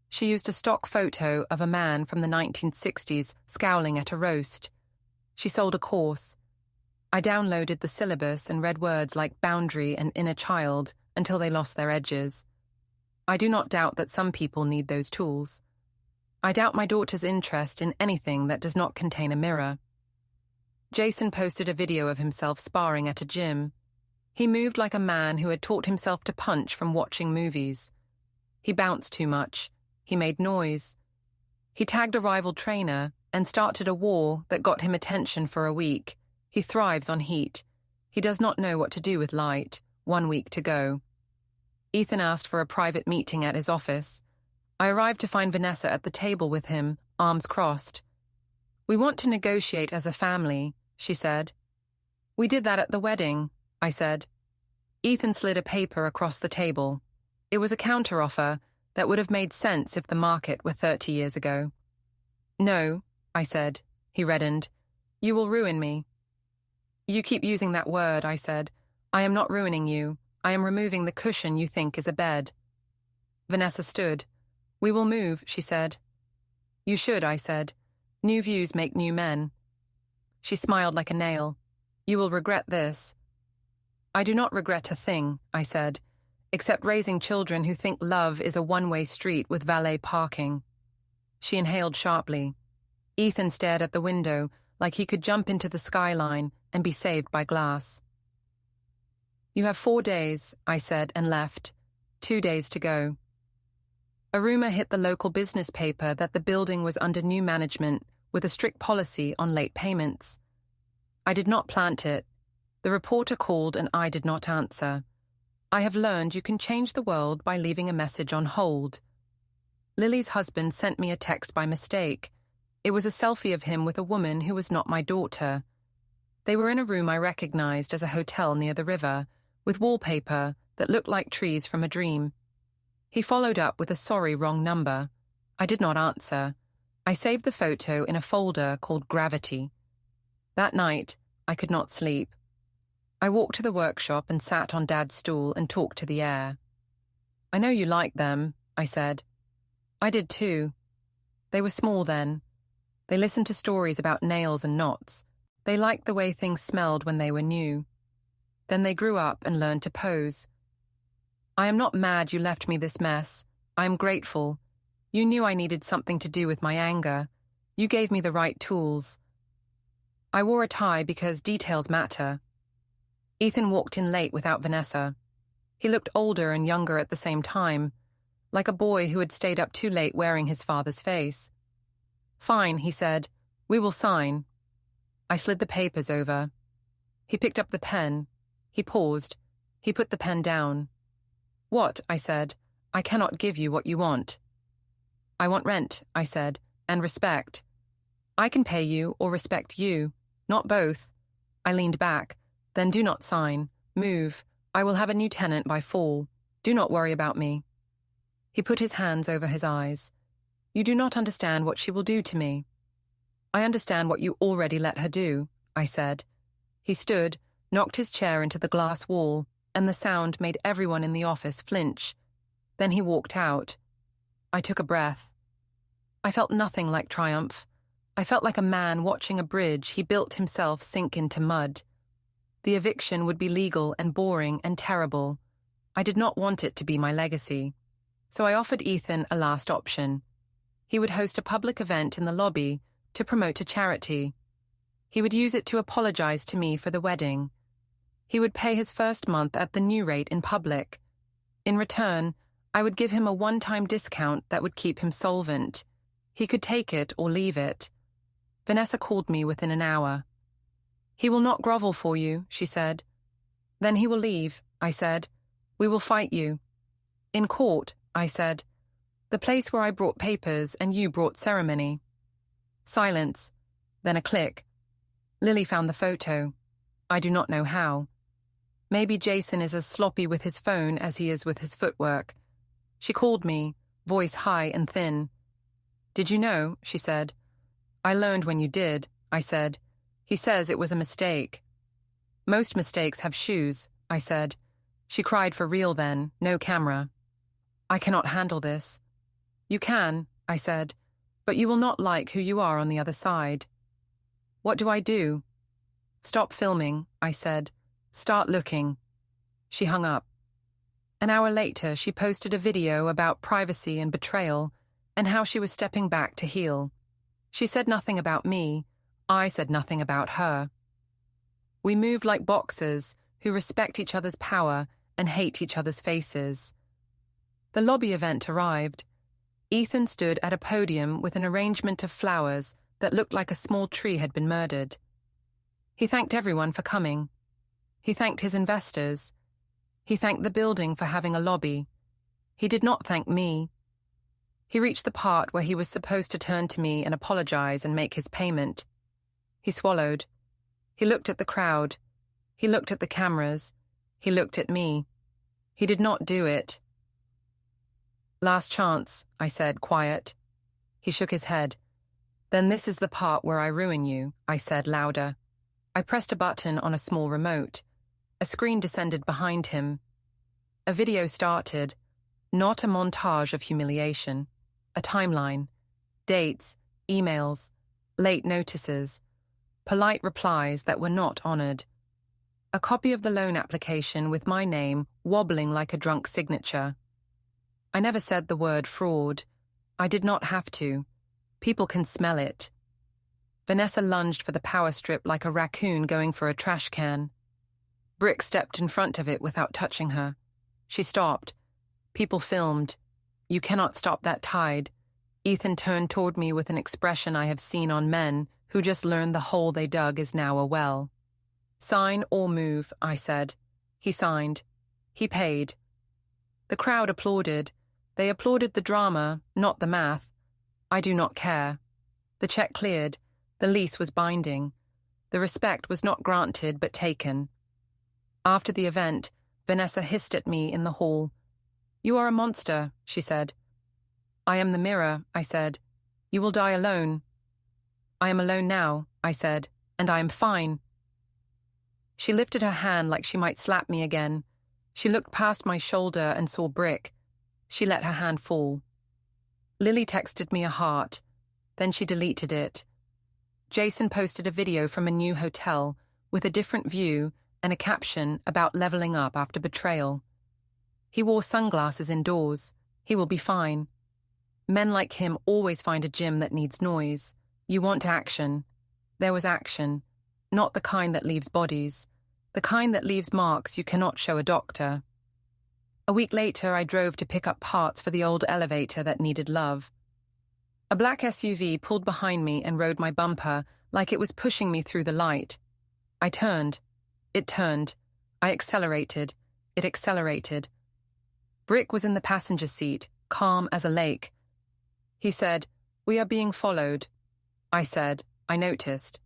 She used a stock photo of a man from the 1960s scowling at a roast. She sold a course. I downloaded the syllabus and read words like boundary and inner child until they lost their edges. I do not doubt that some people need those tools. I doubt my daughter's interest in anything that does not contain a mirror. Jason posted a video of himself sparring at a gym. He moved like a man who had taught himself to punch from watching movies. He bounced too much. He made noise. He tagged a rival trainer and started a war that got him attention for a week. He thrives on heat. He does not know what to do with light. 1 week to go. Ethan asked for a private meeting at his office. I arrived to find Vanessa at the table with him, arms crossed. "We want to negotiate as a family," she said. "We did that at the wedding," I said. Ethan slid a paper across the table. It was a counteroffer that would have made sense if the market were 30 years ago. "No," I said. He reddened. "You will ruin me." "You keep using that word," I said. "I am not ruining you. I am removing the cushion you think is a bed." Vanessa stood. "We will move," she said. "You should," I said. "New views make new men." She smiled like a nail. "You will regret this." "I do not regret a thing," I said, "except raising children who think love is a one-way street with valet parking." She inhaled sharply. Ethan stared at the window like he could jump into the skyline and be saved by glass. "You have 4 days," I said, and left. 2 days to go. A rumor hit the local business paper that the building was under new management with a strict policy on late payments. I did not plant it. The reporter called and I did not answer. I have learned you can change the world by leaving a message on hold. Lily's husband sent me a text by mistake. It was a selfie of him with a woman who was not my daughter. They were in a room I recognized as a hotel near the river, with wallpaper that looked like trees from a dream. He followed up with a sorry wrong number. I did not answer. I saved the photo in a folder called Gravity. That night, I could not sleep. I walked to the workshop and sat on Dad's stool and talked to the air. "I know you like them," I said. I did too. They were small then. They listened to stories about nails and knots. They liked the way things smelled when they were new. Then they grew up and learned to pose. I am not mad you left me this mess. I am grateful. You knew I needed something to do with my anger. You gave me the right tools. I wore a tie because details matter. Ethan walked in late without Vanessa. He looked older and younger at the same time, like a boy who had stayed up too late wearing his father's face. Fine, he said. We will sign. I slid the papers over. He picked up the pen. He paused. He put the pen down. What? I said. I cannot give you what you want. I want rent, I said, and respect. I can pay you or respect you, not both. I leaned back. Then do not sign. Move. I will have a new tenant by fall. Do not worry about me. He put his hands over his eyes. You do not understand what she will do to me. I understand what you already let her do, I said. He stood, knocked his chair into the glass wall, and the sound made everyone in the office flinch. Then he walked out. I took a breath. I felt nothing like triumph. I felt like a man watching a bridge he built himself sink into mud. The eviction would be legal and boring and terrible. I did not want it to be my legacy. So I offered Ethan a last option. He would host a public event in the lobby to promote a charity. He would use it to apologize to me for the wedding. He would pay his first month at the new rate in public. In return, I would give him a one-time discount that would keep him solvent. He could take it or leave it. Vanessa called me within an hour. He will not grovel for you, she said. Then he will leave, I said. We will fight you. In court, I said. The place where I brought papers and you brought ceremony. Silence. Then a click. Lily found the photo. I do not know how. Maybe Jason is as sloppy with his phone as he is with his footwork. She called me, voice high and thin. Did you know? She said. I learned when you did, I said. He says it was a mistake. Most mistakes have shoes, I said. She cried for real then, no camera. I cannot handle this. You can, I said, but you will not like who you are on the other side. What do I do? Stop filming, I said. Start looking. She hung up. An hour later, she posted a video about privacy and betrayal and how she was stepping back to heal. She said nothing about me. I said nothing about her. We moved like boxers who respect each other's power and hate each other's faces. The lobby event arrived. Ethan stood at a podium with an arrangement of flowers that looked like a small tree had been murdered. He thanked everyone for coming. He thanked his investors. He thanked the building for having a lobby. He did not thank me. He reached the part where he was supposed to turn to me and apologize and make his payment. He swallowed. He looked at the crowd. He looked at the cameras. He looked at me. He did not do it. Last chance, I said, quiet. He shook his head. Then this is the part where I ruin you, I said, louder. I pressed a button on a small remote. A screen descended behind him. A video started, not a montage of humiliation, a timeline, dates, emails, late notices, polite replies that were not honored. A copy of the loan application with my name wobbling like a drunk signature. I never said the word fraud. I did not have to. People can smell it. Vanessa lunged for the power strip like a raccoon going for a trash can. Brick stepped in front of it without touching her. She stopped. People filmed. You cannot stop that tide. Ethan turned toward me with an expression I have seen on men who just learned the hole they dug is now a well. Sign or move, I said. He signed. He paid. The crowd applauded. They applauded the drama, not the math. I do not care. The check cleared. The lease was binding. The respect was not granted but taken. After the event, Vanessa hissed at me in the hall. You are a monster, she said. I am the mirror, I said. You will die alone. I am alone now, I said, and I am fine. She lifted her hand like she might slap me again. She looked past my shoulder and saw brick. She let her hand fall. Lily texted me a heart. Then she deleted it. Jason posted a video from a new hotel with a different view and a caption about leveling up after betrayal. He wore sunglasses indoors. He will be fine. Men like him always find a gym that needs noise. You want action. There was action, not the kind that leaves bodies, the kind that leaves marks you cannot show a doctor. A week later, I drove to pick up parts for the old elevator that needed love. A black SUV pulled behind me and rode my bumper like it was pushing me through the light. I turned. It turned. I accelerated. It accelerated. Brick was in the passenger seat, calm as a lake. He said, "We are being followed." I said, "I noticed."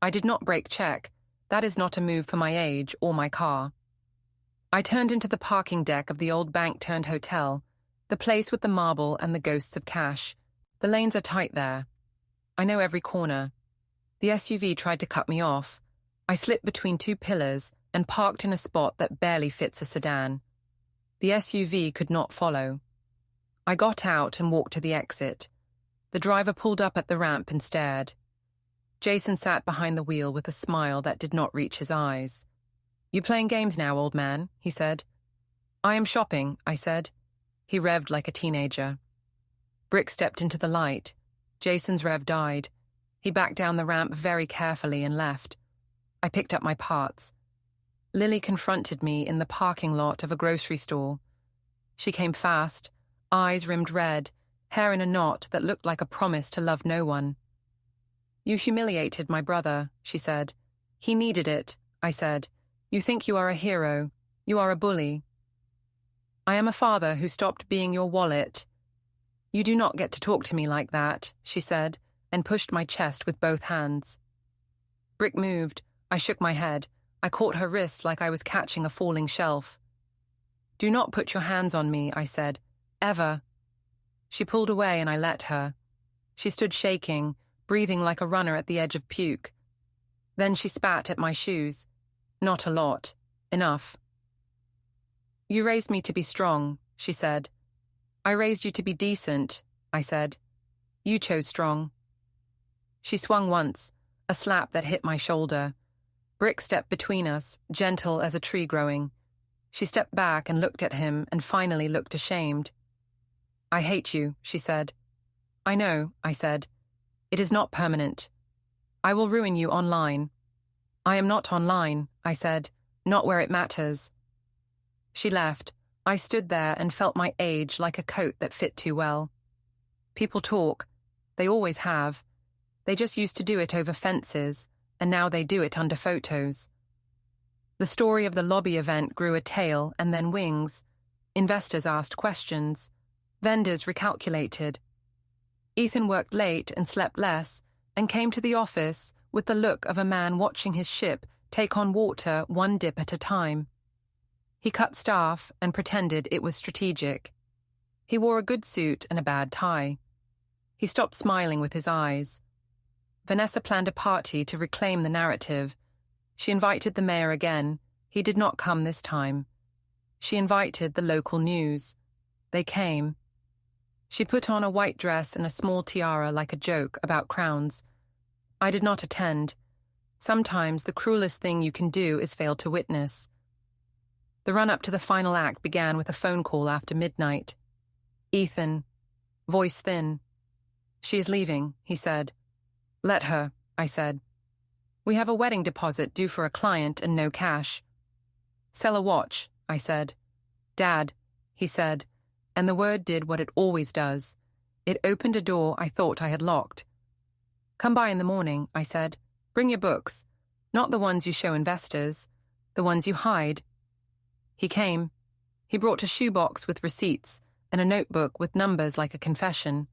I did not brake check. That is not a move for my age or my car. I turned into the parking deck of the old bank-turned hotel, the place with the marble and the ghosts of cash. The lanes are tight there. I know every corner. The SUV tried to cut me off. I slipped between two pillars and parked in a spot that barely fits a sedan. The SUV could not follow. I got out and walked to the exit. The driver pulled up at the ramp and stared. Jason sat behind the wheel with a smile that did not reach his eyes. "You playing games now, old man?" he said. "I am shopping," I said. He revved like a teenager. Brick stepped into the light. Jason's rev died. He backed down the ramp very carefully and left. I picked up my parts. Lily confronted me in the parking lot of a grocery store. She came fast, eyes rimmed red, hair in a knot that looked like a promise to love no one. "You humiliated my brother," she said. "He needed it," I said. "You think you are a hero. You are a bully." "I am a father who stopped being your wallet." "You do not get to talk to me like that," she said, and pushed my chest with both hands. Brick moved. I shook my head. I caught her wrists like I was catching a falling shelf. "Do not put your hands on me," I said. "Ever." She pulled away and I let her. She stood shaking, breathing like a runner at the edge of puke. Then she spat at my shoes. "Not a lot. Enough." "You raised me to be strong," she said. "I raised you to be decent," I said. "You chose strong." She swung once, a slap that hit my shoulder. Brick stepped between us, gentle as a tree growing. She stepped back and looked at him and finally looked ashamed. "I hate you," she said. "I know," I said. "It is not permanent. I will ruin you online." "I am not online," I said. "Not where it matters." She left. I stood there and felt my age like a coat that fit too well. People talk. They always have. They just used to do it over fences, and now they do it under photos. The story of the lobby event grew a tail and then wings. Investors asked questions. Vendors recalculated. Ethan worked late and slept less, and came to the office with the look of a man watching his ship take on water one dip at a time. He cut staff and pretended it was strategic. He wore a good suit and a bad tie. He stopped smiling with his eyes. Vanessa planned a party to reclaim the narrative. She invited the mayor again. He did not come this time. She invited the local news. They came. She put on a white dress and a small tiara like a joke about crowns. I did not attend. Sometimes the cruelest thing you can do is fail to witness. The run-up to the final act began with a phone call after midnight. "Ethan," voice thin. "She is leaving," he said. "Let her," I said. "We have a wedding deposit due for a client and no cash." "Sell a watch," I said. "Dad," he said, and the word did what it always does. It opened a door I thought I had locked. "Come by in the morning," I said. "Bring your books. Not the ones you show investors. The ones you hide." He came. He brought a shoebox with receipts and a notebook with numbers like a confession.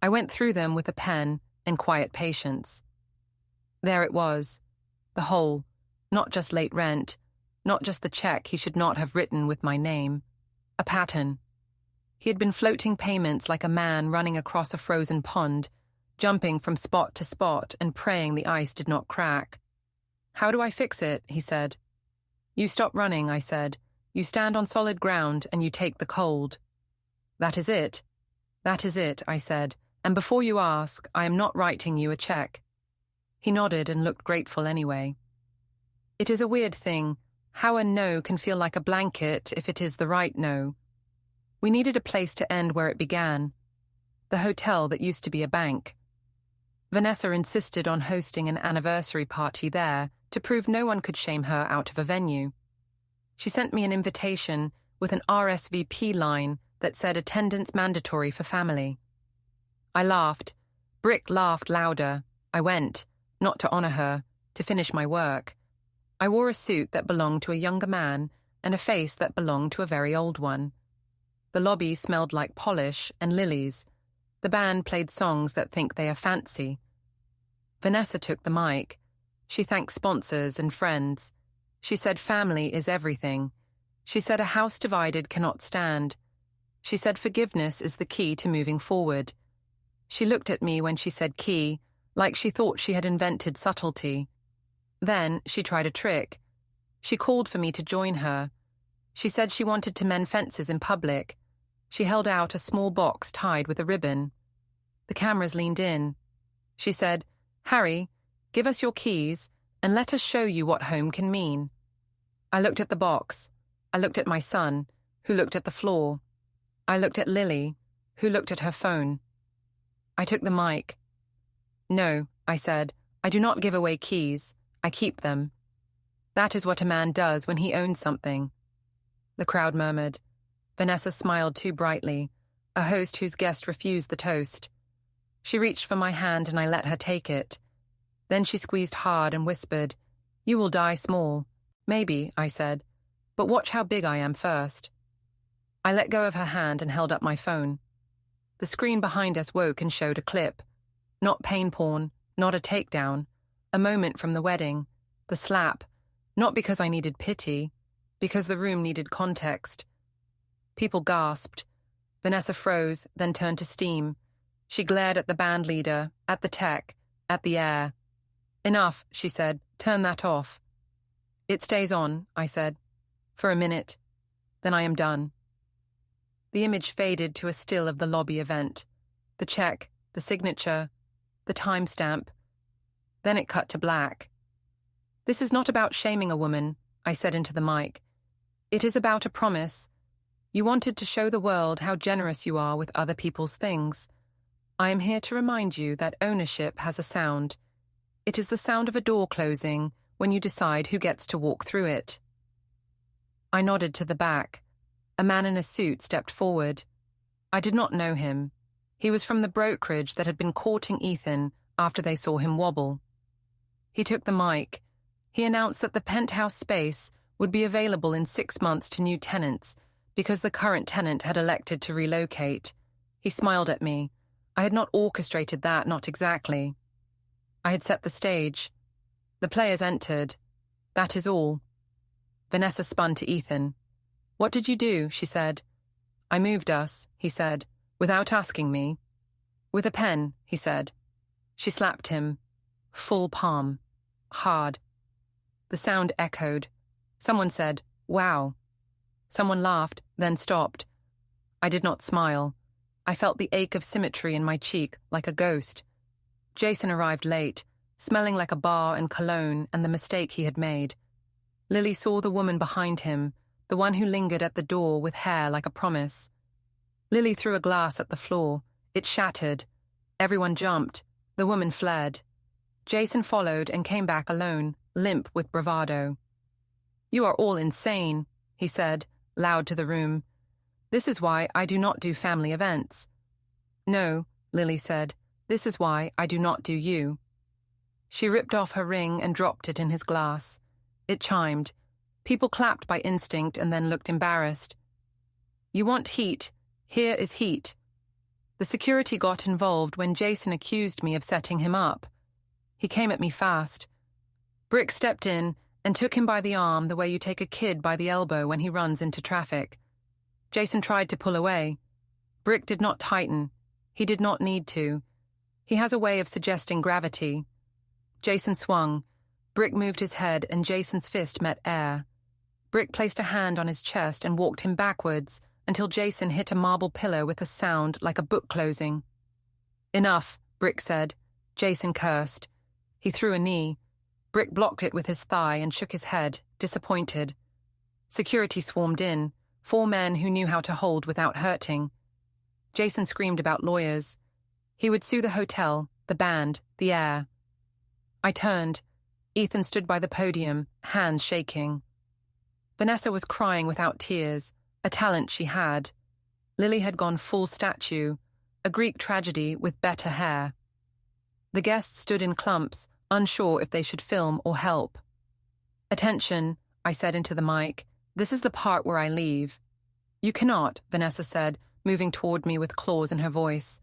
I went through them with a pen and quiet patience. There it was. The whole. Not just late rent. Not just the check he should not have written with my name. A pattern. He had been floating payments like a man running across a frozen pond, jumping from spot to spot and praying the ice did not crack. "How do I fix it?" he said. "You stop running," I said. "You stand on solid ground and you take the cold." "That is it." "That is it," I said. "And before you ask, I am not writing you a check." He nodded and looked grateful anyway. It is a weird thing, how a no can feel like a blanket if it is the right no. We needed a place to end where it began. The hotel that used to be a bank. Vanessa insisted on hosting an anniversary party there to prove no one could shame her out of a venue. She sent me an invitation with an RSVP line that said attendance mandatory for family. I laughed. Brick laughed louder. I went, not to honor her, to finish my work. I wore a suit that belonged to a younger man and a face that belonged to a very old one. The lobby smelled like polish and lilies. The band played songs that think they are fancy. Vanessa took the mic. She thanked sponsors and friends. She said family is everything. She said a house divided cannot stand. She said forgiveness is the key to moving forward. She looked at me when she said key, like she thought she had invented subtlety. Then she tried a trick. She called for me to join her. She said she wanted to mend fences in public. She held out a small box tied with a ribbon. The cameras leaned in. She said, "Harry, give us your keys and let us show you what home can mean." I looked at the box. I looked at my son, who looked at the floor. I looked at Lily, who looked at her phone. I took the mic. "No," I said, "I do not give away keys. I keep them. That is what a man does when he owns something." The crowd murmured. Vanessa smiled too brightly, a host whose guest refused the toast. She reached for my hand and I let her take it. Then she squeezed hard and whispered, "You will die small." "Maybe," I said, "but watch how big I am first." I let go of her hand and held up my phone. The screen behind us woke and showed a clip. Not pain porn, not a takedown. A moment from the wedding. The slap. Not because I needed pity, because the room needed context. People gasped. Vanessa froze, then turned to steam. She glared at the band leader, at the tech, at the air. "Enough," she said. "Turn that off." "It stays on," I said. "For a minute. Then I am done." The image faded to a still of the lobby event. The check, the signature, the timestamp. Then it cut to black. "This is not about shaming a woman," I said into the mic. "It is about a promise. You wanted to show the world how generous you are with other people's things. I am here to remind you that ownership has a sound. It is the sound of a door closing when you decide who gets to walk through it." I nodded to the back. A man in a suit stepped forward. I did not know him. He was from the brokerage that had been courting Ethan after they saw him wobble. He took the mic. He announced that the penthouse space would be available in 6 months to new tenants because the current tenant had elected to relocate. He smiled at me. I had not orchestrated that, not exactly. I had set the stage. The players entered. That is all. Vanessa spun to Ethan. "What did you do?" she said. "I moved us," he said, "without asking me." "With a pen," he said. She slapped him. Full palm. Hard. The sound echoed. Someone said, "Wow." Someone laughed, then stopped. I did not smile. I felt the ache of symmetry in my cheek, like a ghost. Jason arrived late, smelling like a bar and cologne and the mistake he had made. Lily saw the woman behind him, the one who lingered at the door with hair like a promise. Lily threw a glass at the floor. It shattered. Everyone jumped. The woman fled. Jason followed and came back alone, limp with bravado. "You are all insane," he said, loud to the room. "This is why I do not do family events." "No," Lily said, "this is why I do not do you." She ripped off her ring and dropped it in his glass. It chimed. People clapped by instinct and then looked embarrassed. "You want heat. Here is heat." The security got involved when Jason accused me of setting him up. He came at me fast. Brick stepped in and took him by the arm the way you take a kid by the elbow when he runs into traffic. Jason tried to pull away. Brick did not tighten. He did not need to. He has a way of suggesting gravity. Jason swung. Brick moved his head and Jason's fist met air. Brick placed a hand on his chest and walked him backwards until Jason hit a marble pillar with a sound like a book closing. "Enough," Brick said. Jason cursed. He threw a knee. Brick blocked it with his thigh and shook his head, disappointed. Security swarmed in, 4 men who knew how to hold without hurting. Jason screamed about lawyers. He would sue the hotel, the band, the air. I turned. Ethan stood by the podium, hands shaking. Vanessa was crying without tears, a talent she had. Lily had gone full statue, a Greek tragedy with better hair. The guests stood in clumps, unsure if they should film or help. "Attention," I said into the mic. "This is the part where I leave." "You cannot," Vanessa said, moving toward me with claws in her voice.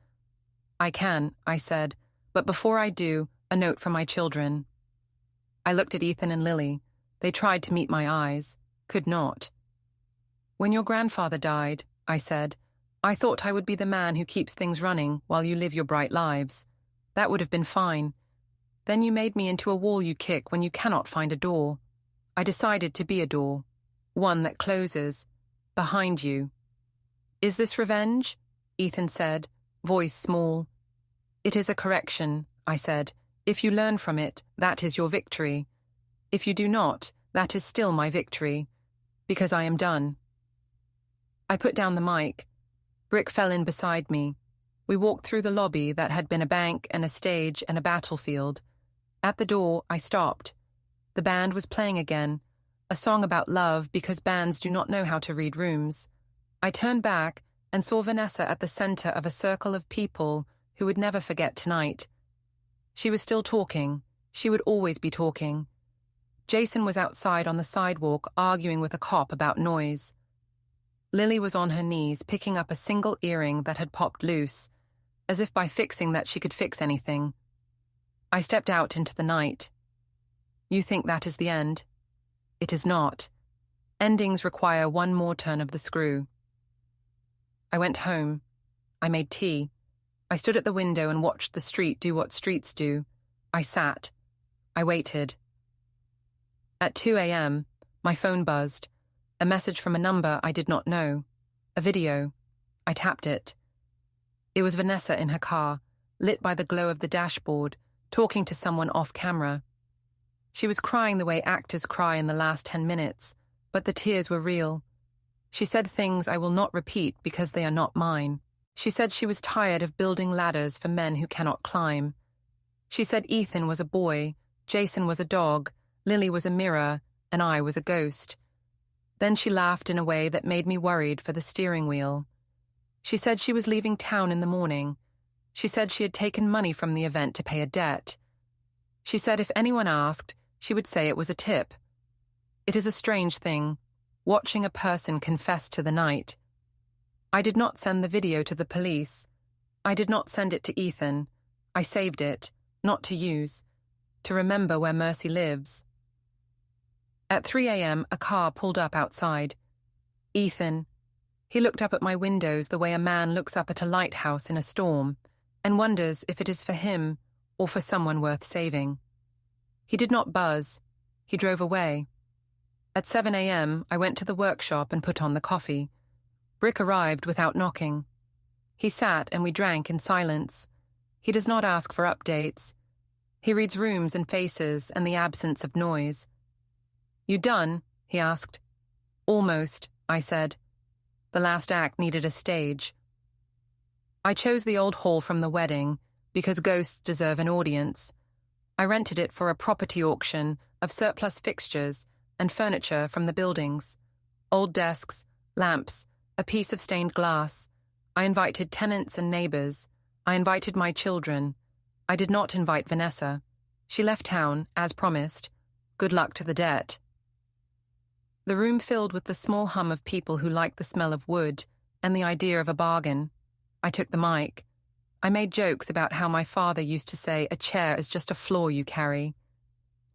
"I can," I said, "but before I do, a note for my children." I looked at Ethan and Lily. They tried to meet my eyes, could not. "When your grandfather died," I said, "I thought I would be the man who keeps things running while you live your bright lives. That would have been fine. Then you made me into a wall you kick when you cannot find a door. I decided to be a door, one that closes, behind you." "Is this revenge?" Ethan said, voice small. "It is a correction," I said. "If you learn from it, that is your victory. If you do not, that is still my victory, because I am done." I put down the mic. Brick fell in beside me. We walked through the lobby that had been a bank and a stage and a battlefield. At the door, I stopped. The band was playing again, a song about love because bands do not know how to read rooms. I turned back and saw Vanessa at the center of a circle of people who would never forget tonight. She was still talking. She would always be talking. Jason was outside on the sidewalk arguing with a cop about noise. Lily was on her knees picking up a single earring that had popped loose, as if by fixing that she could fix anything. I stepped out into the night. You think that is the end? It is not. Endings require one more turn of the screw. I went home. I made tea. I stood at the window and watched the street do what streets do. I sat. I waited. At 2 a.m., my phone buzzed. A message from a number I did not know. A video. I tapped it. It was Vanessa in her car, lit by the glow of the dashboard, talking to someone off camera. She was crying the way actors cry in the last 10 minutes, but the tears were real. She said things I will not repeat because they are not mine. She said she was tired of building ladders for men who cannot climb. She said Ethan was a boy, Jason was a dog, Lily was a mirror, and I was a ghost. Then she laughed in a way that made me worried for the steering wheel. She said she was leaving town in the morning. She said she had taken money from the event to pay a debt. She said if anyone asked, she would say it was a tip. It is a strange thing, watching a person confess to the night. I did not send the video to the police. I did not send it to Ethan. I saved it, not to use, to remember where Mercy lives. At 3 a.m., a car pulled up outside. Ethan. He looked up at my windows the way a man looks up at a lighthouse in a storm and wonders if it is for him or for someone worth saving. He did not buzz. He drove away. At 7 a.m., I went to the workshop and put on the coffee. Brick arrived without knocking. He sat and we drank in silence. He does not ask for updates. He reads rooms and faces and the absence of noise. "You done?" he asked. "Almost," I said. The last act needed a stage. I chose the old hall from the wedding because ghosts deserve an audience. I rented it for a property auction of surplus fixtures and furniture from the buildings. Old desks, lamps, a piece of stained glass. I invited tenants and neighbors. I invited my children. I did not invite Vanessa. She left town, as promised. Good luck to the debt. The room filled with the small hum of people who liked the smell of wood and the idea of a bargain. I took the mic. I made jokes about how my father used to say a chair is just a floor you carry.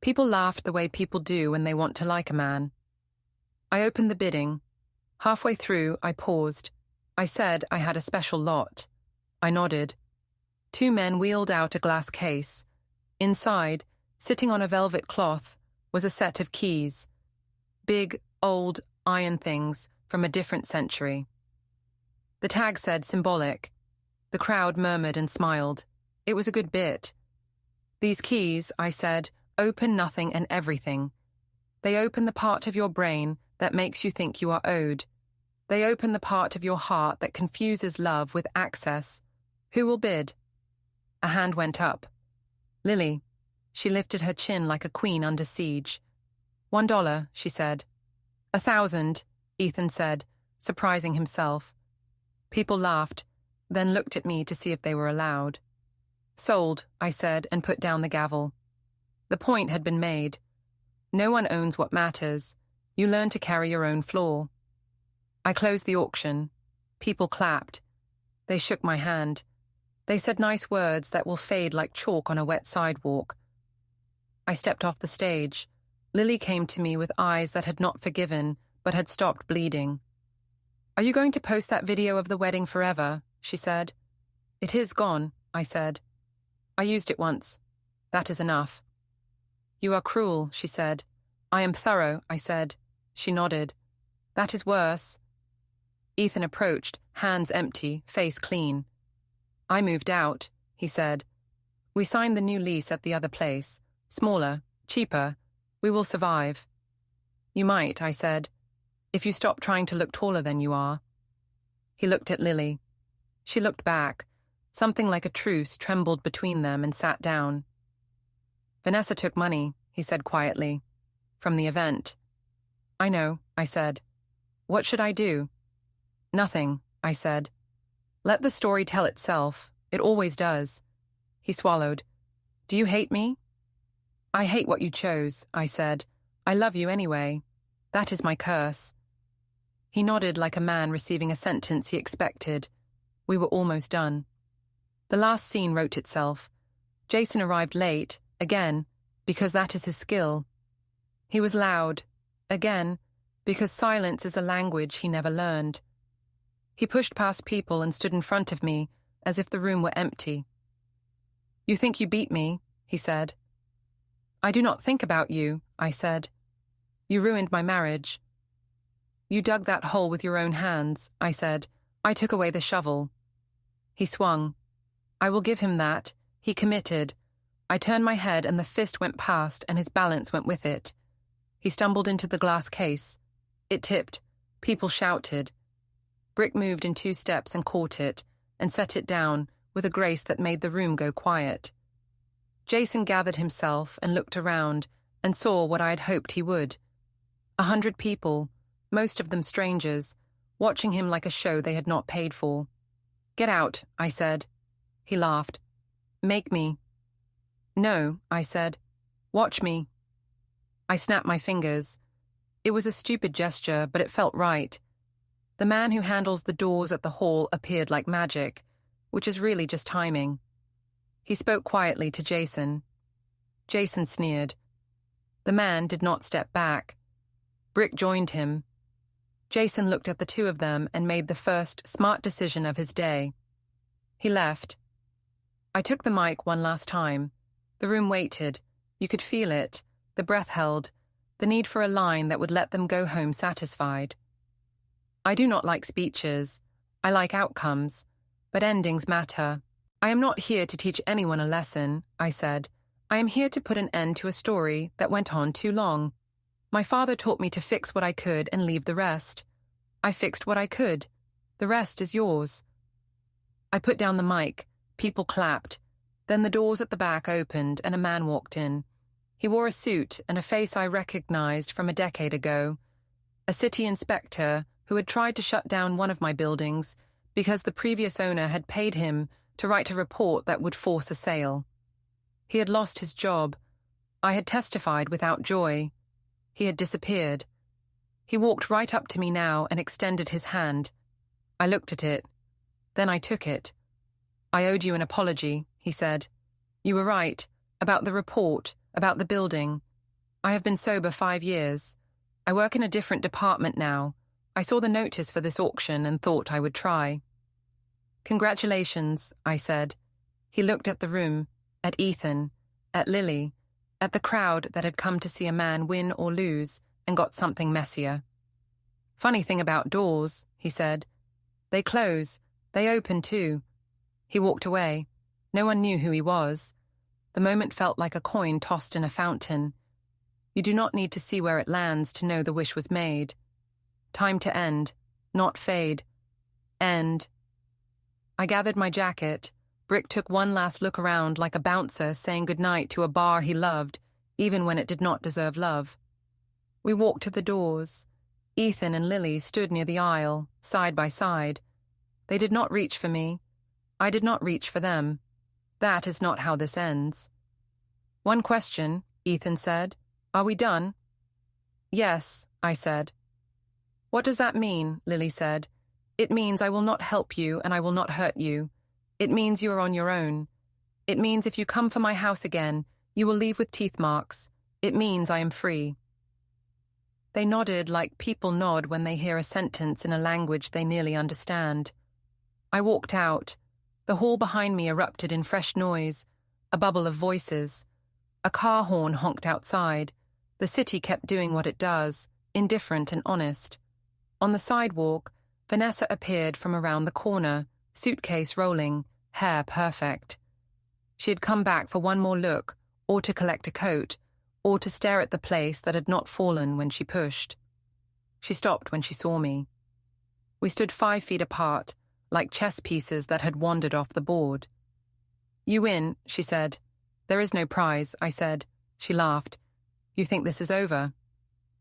People laughed the way people do when they want to like a man. I opened the bidding. Halfway through, I paused. I said I had a special lot. I nodded. 2 men wheeled out a glass case. Inside, sitting on a velvet cloth, was a set of keys. Big, old, iron things from a different century. The tag said symbolic. The crowd murmured and smiled. It was a good bit. These keys, I said, open nothing and everything. They open the part of your brain that makes you think you are owed. They open the part of your heart that confuses love with access. Who will bid? A hand went up. Lily. She lifted her chin like a queen under siege. $1, she said. 1,000, Ethan said, surprising himself. People laughed, then looked at me to see if they were allowed. Sold, I said, and put down the gavel. The point had been made. No one owns what matters. You learn to carry your own floor. I closed the auction. People clapped. They shook my hand. They said nice words that will fade like chalk on a wet sidewalk. I stepped off the stage. Lily came to me with eyes that had not forgiven, but had stopped bleeding. Are you going to post that video of the wedding forever? She said. It is gone, I said. I used it once. That is enough. You are cruel, she said. I am thorough, I said. She nodded. That is worse. Ethan approached, hands empty, face clean. I moved out, he said. We signed the new lease at the other place. Smaller, cheaper. We will survive. You might, I said, if you stop trying to look taller than you are. He looked at Lily. She looked back. Something like a truce trembled between them and sat down. Vanessa took money, he said quietly, from the event. I know, I said. What should I do? Nothing, I said. Let the story tell itself. It always does. He swallowed. Do you hate me? I hate what you chose, I said. I love you anyway. That is my curse. He nodded like a man receiving a sentence he expected. We were almost done. The last scene wrote itself. Jason arrived late, again, because that is his skill. He was loud, again, because silence is a language he never learned. He pushed past people and stood in front of me, as if the room were empty. You think you beat me, he said. I do not think about you, I said. You ruined my marriage. You dug that hole with your own hands, I said. I took away the shovel. He swung. I will give him that. He committed. I turned my head and the fist went past and his balance went with it. He stumbled into the glass case. It tipped. People shouted. Brick moved in 2 steps and caught it, and set it down with a grace that made the room go quiet. Jason gathered himself and looked around and saw what I had hoped he would. 100 people, most of them strangers, watching him like a show they had not paid for. Get out, I said. He laughed. Make me. No, I said. Watch me. I snapped my fingers. It was a stupid gesture, but it felt right. The man who handles the doors at the hall appeared like magic, which is really just timing. He spoke quietly to Jason. Jason sneered. The man did not step back. Brick joined him. Jason looked at the two of them and made the first smart decision of his day. He left. I took the mic one last time. The room waited. You could feel it. The breath held. The need for a line that would let them go home satisfied. I do not like speeches. I like outcomes. But endings matter. I am not here to teach anyone a lesson, I said. I am here to put an end to a story that went on too long. My father taught me to fix what I could and leave the rest. I fixed what I could. The rest is yours. I put down the mic. People clapped. Then the doors at the back opened and a man walked in. He wore a suit and a face I recognized from a decade ago. A city inspector who had tried to shut down one of my buildings because the previous owner had paid him to write a report that would force a sale. He had lost his job. I had testified without joy. He had disappeared. He walked right up to me now and extended his hand. I looked at it. Then I took it. I owed you an apology, he said. You were right, about the report, about the building. I have been sober 5 years. I work in a different department now. I saw the notice for this auction and thought I would try. Congratulations, I said. He looked at the room, at Ethan, at Lily, at the crowd that had come to see a man win or lose and got something messier. Funny thing about doors, he said. They close. They open too. He walked away. No one knew who he was. The moment felt like a coin tossed in a fountain. You do not need to see where it lands to know the wish was made. Time to end, not fade. End. I gathered my jacket. Brick took one last look around like a bouncer saying goodnight to a bar he loved, even when it did not deserve love. We walked to the doors. Ethan and Lily stood near the aisle, side by side. They did not reach for me. I did not reach for them. That is not how this ends. "One question," Ethan said. "Are we done?" "Yes," I said. "What does that mean?" Lily said. "It means I will not help you and I will not hurt you. It means you are on your own. It means if you come for my house again, you will leave with teeth marks. It means I am free." They nodded like people nod when they hear a sentence in a language they nearly understand. I walked out. The hall behind me erupted in fresh noise, a bubble of voices. A car horn honked outside. The city kept doing what it does, indifferent and honest. On the sidewalk, Vanessa appeared from around the corner, suitcase rolling, hair perfect. She had come back for one more look, or to collect a coat, or to stare at the place that had not fallen when she pushed. She stopped when she saw me. We stood 5 feet apart, like chess pieces that had wandered off the board. "You win," she said. "There is no prize," I said. She laughed. "You think this is over?"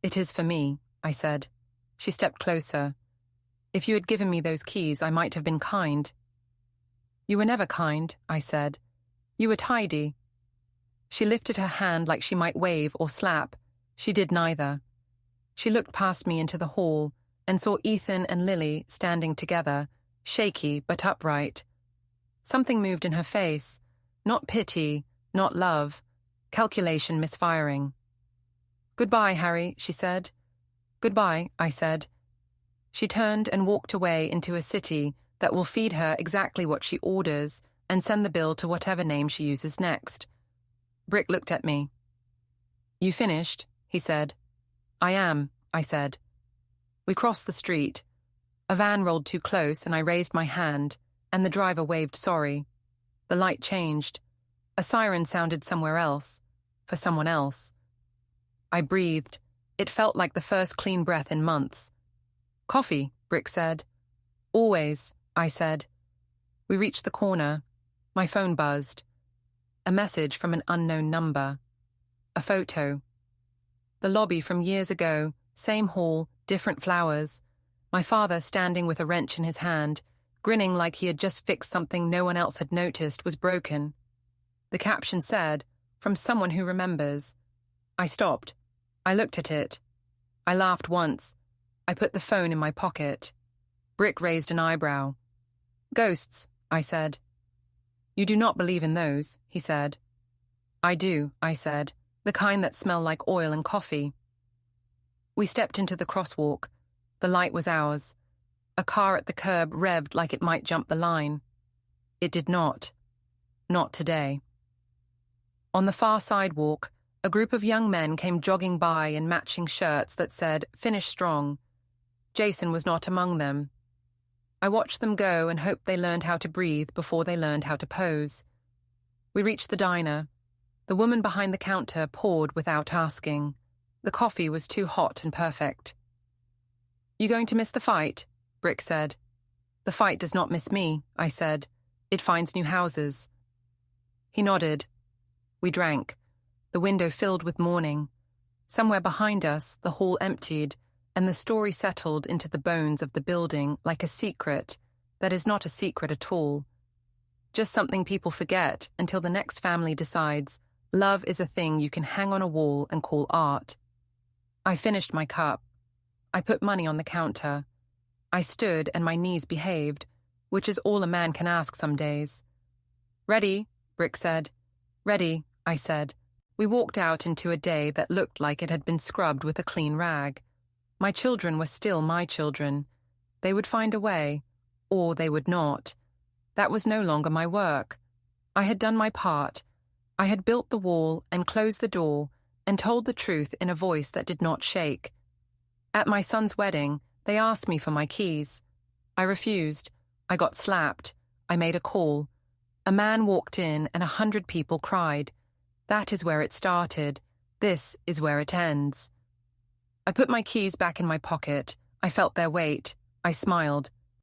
"It is for me," I said. She stepped closer. "If you had given me those keys, I might have been kind." "You were never kind," I said. "You were tidy." She lifted her hand like she might wave or slap. She did neither. She looked past me into the hall and saw Ethan and Lily standing together, shaky but upright. Something moved in her face, not pity, not love, calculation misfiring. "Goodbye, Harry," she said. "Goodbye," I said. She turned and walked away into a city that will feed her exactly what she orders and send the bill to whatever name she uses next. Brick looked at me. "You finished?" he said. "I am," I said. We crossed the street. A van rolled too close and I raised my hand, and the driver waved sorry. The light changed. A siren sounded somewhere else, for someone else. I breathed. It felt like the first clean breath in months. "Coffee," Brick said. "Always," I said. We reached the corner. My phone buzzed. A message from an unknown number. A photo. The lobby from years ago, same hall, different flowers. My father standing with a wrench in his hand, grinning like he had just fixed something no one else had noticed was broken. The caption said, "From someone who remembers." I stopped. I looked at it. I laughed once. I put the phone in my pocket. Brick raised an eyebrow. "Ghosts," I said. "You do not believe in those," he said. "I do," I said, "the kind that smell like oil and coffee." We stepped into the crosswalk. The light was ours. A car at the curb revved like it might jump the line. It did not. Not today. On the far sidewalk, a group of young men came jogging by in matching shirts that said, "Finish strong." Jason was not among them. I watched them go and hoped they learned how to breathe before they learned how to pose. We reached the diner. The woman behind the counter poured without asking. The coffee was too hot and perfect. "You going to miss the fight?" Brick said. "The fight does not miss me," I said. "It finds new houses." He nodded. We drank. The window filled with morning. Somewhere behind us, the hall emptied, and the story settled into the bones of the building like a secret that is not a secret at all. Just something people forget until the next family decides love is a thing you can hang on a wall and call art. I finished my cup. I put money on the counter. I stood and my knees behaved, which is all a man can ask some days. "Ready?" Brick said. "Ready," I said. We walked out into a day that looked like it had been scrubbed with a clean rag. My children were still my children. They would find a way, or they would not. That was no longer my work. I had done my part. I had built the wall and closed the door and told the truth in a voice that did not shake. At my son's wedding, they asked me for my keys. I refused. I got slapped. I made a call. A man walked in and 100 people cried. That is where it started. This is where it ends. I put my keys back in my pocket. I felt their weight. I smiled.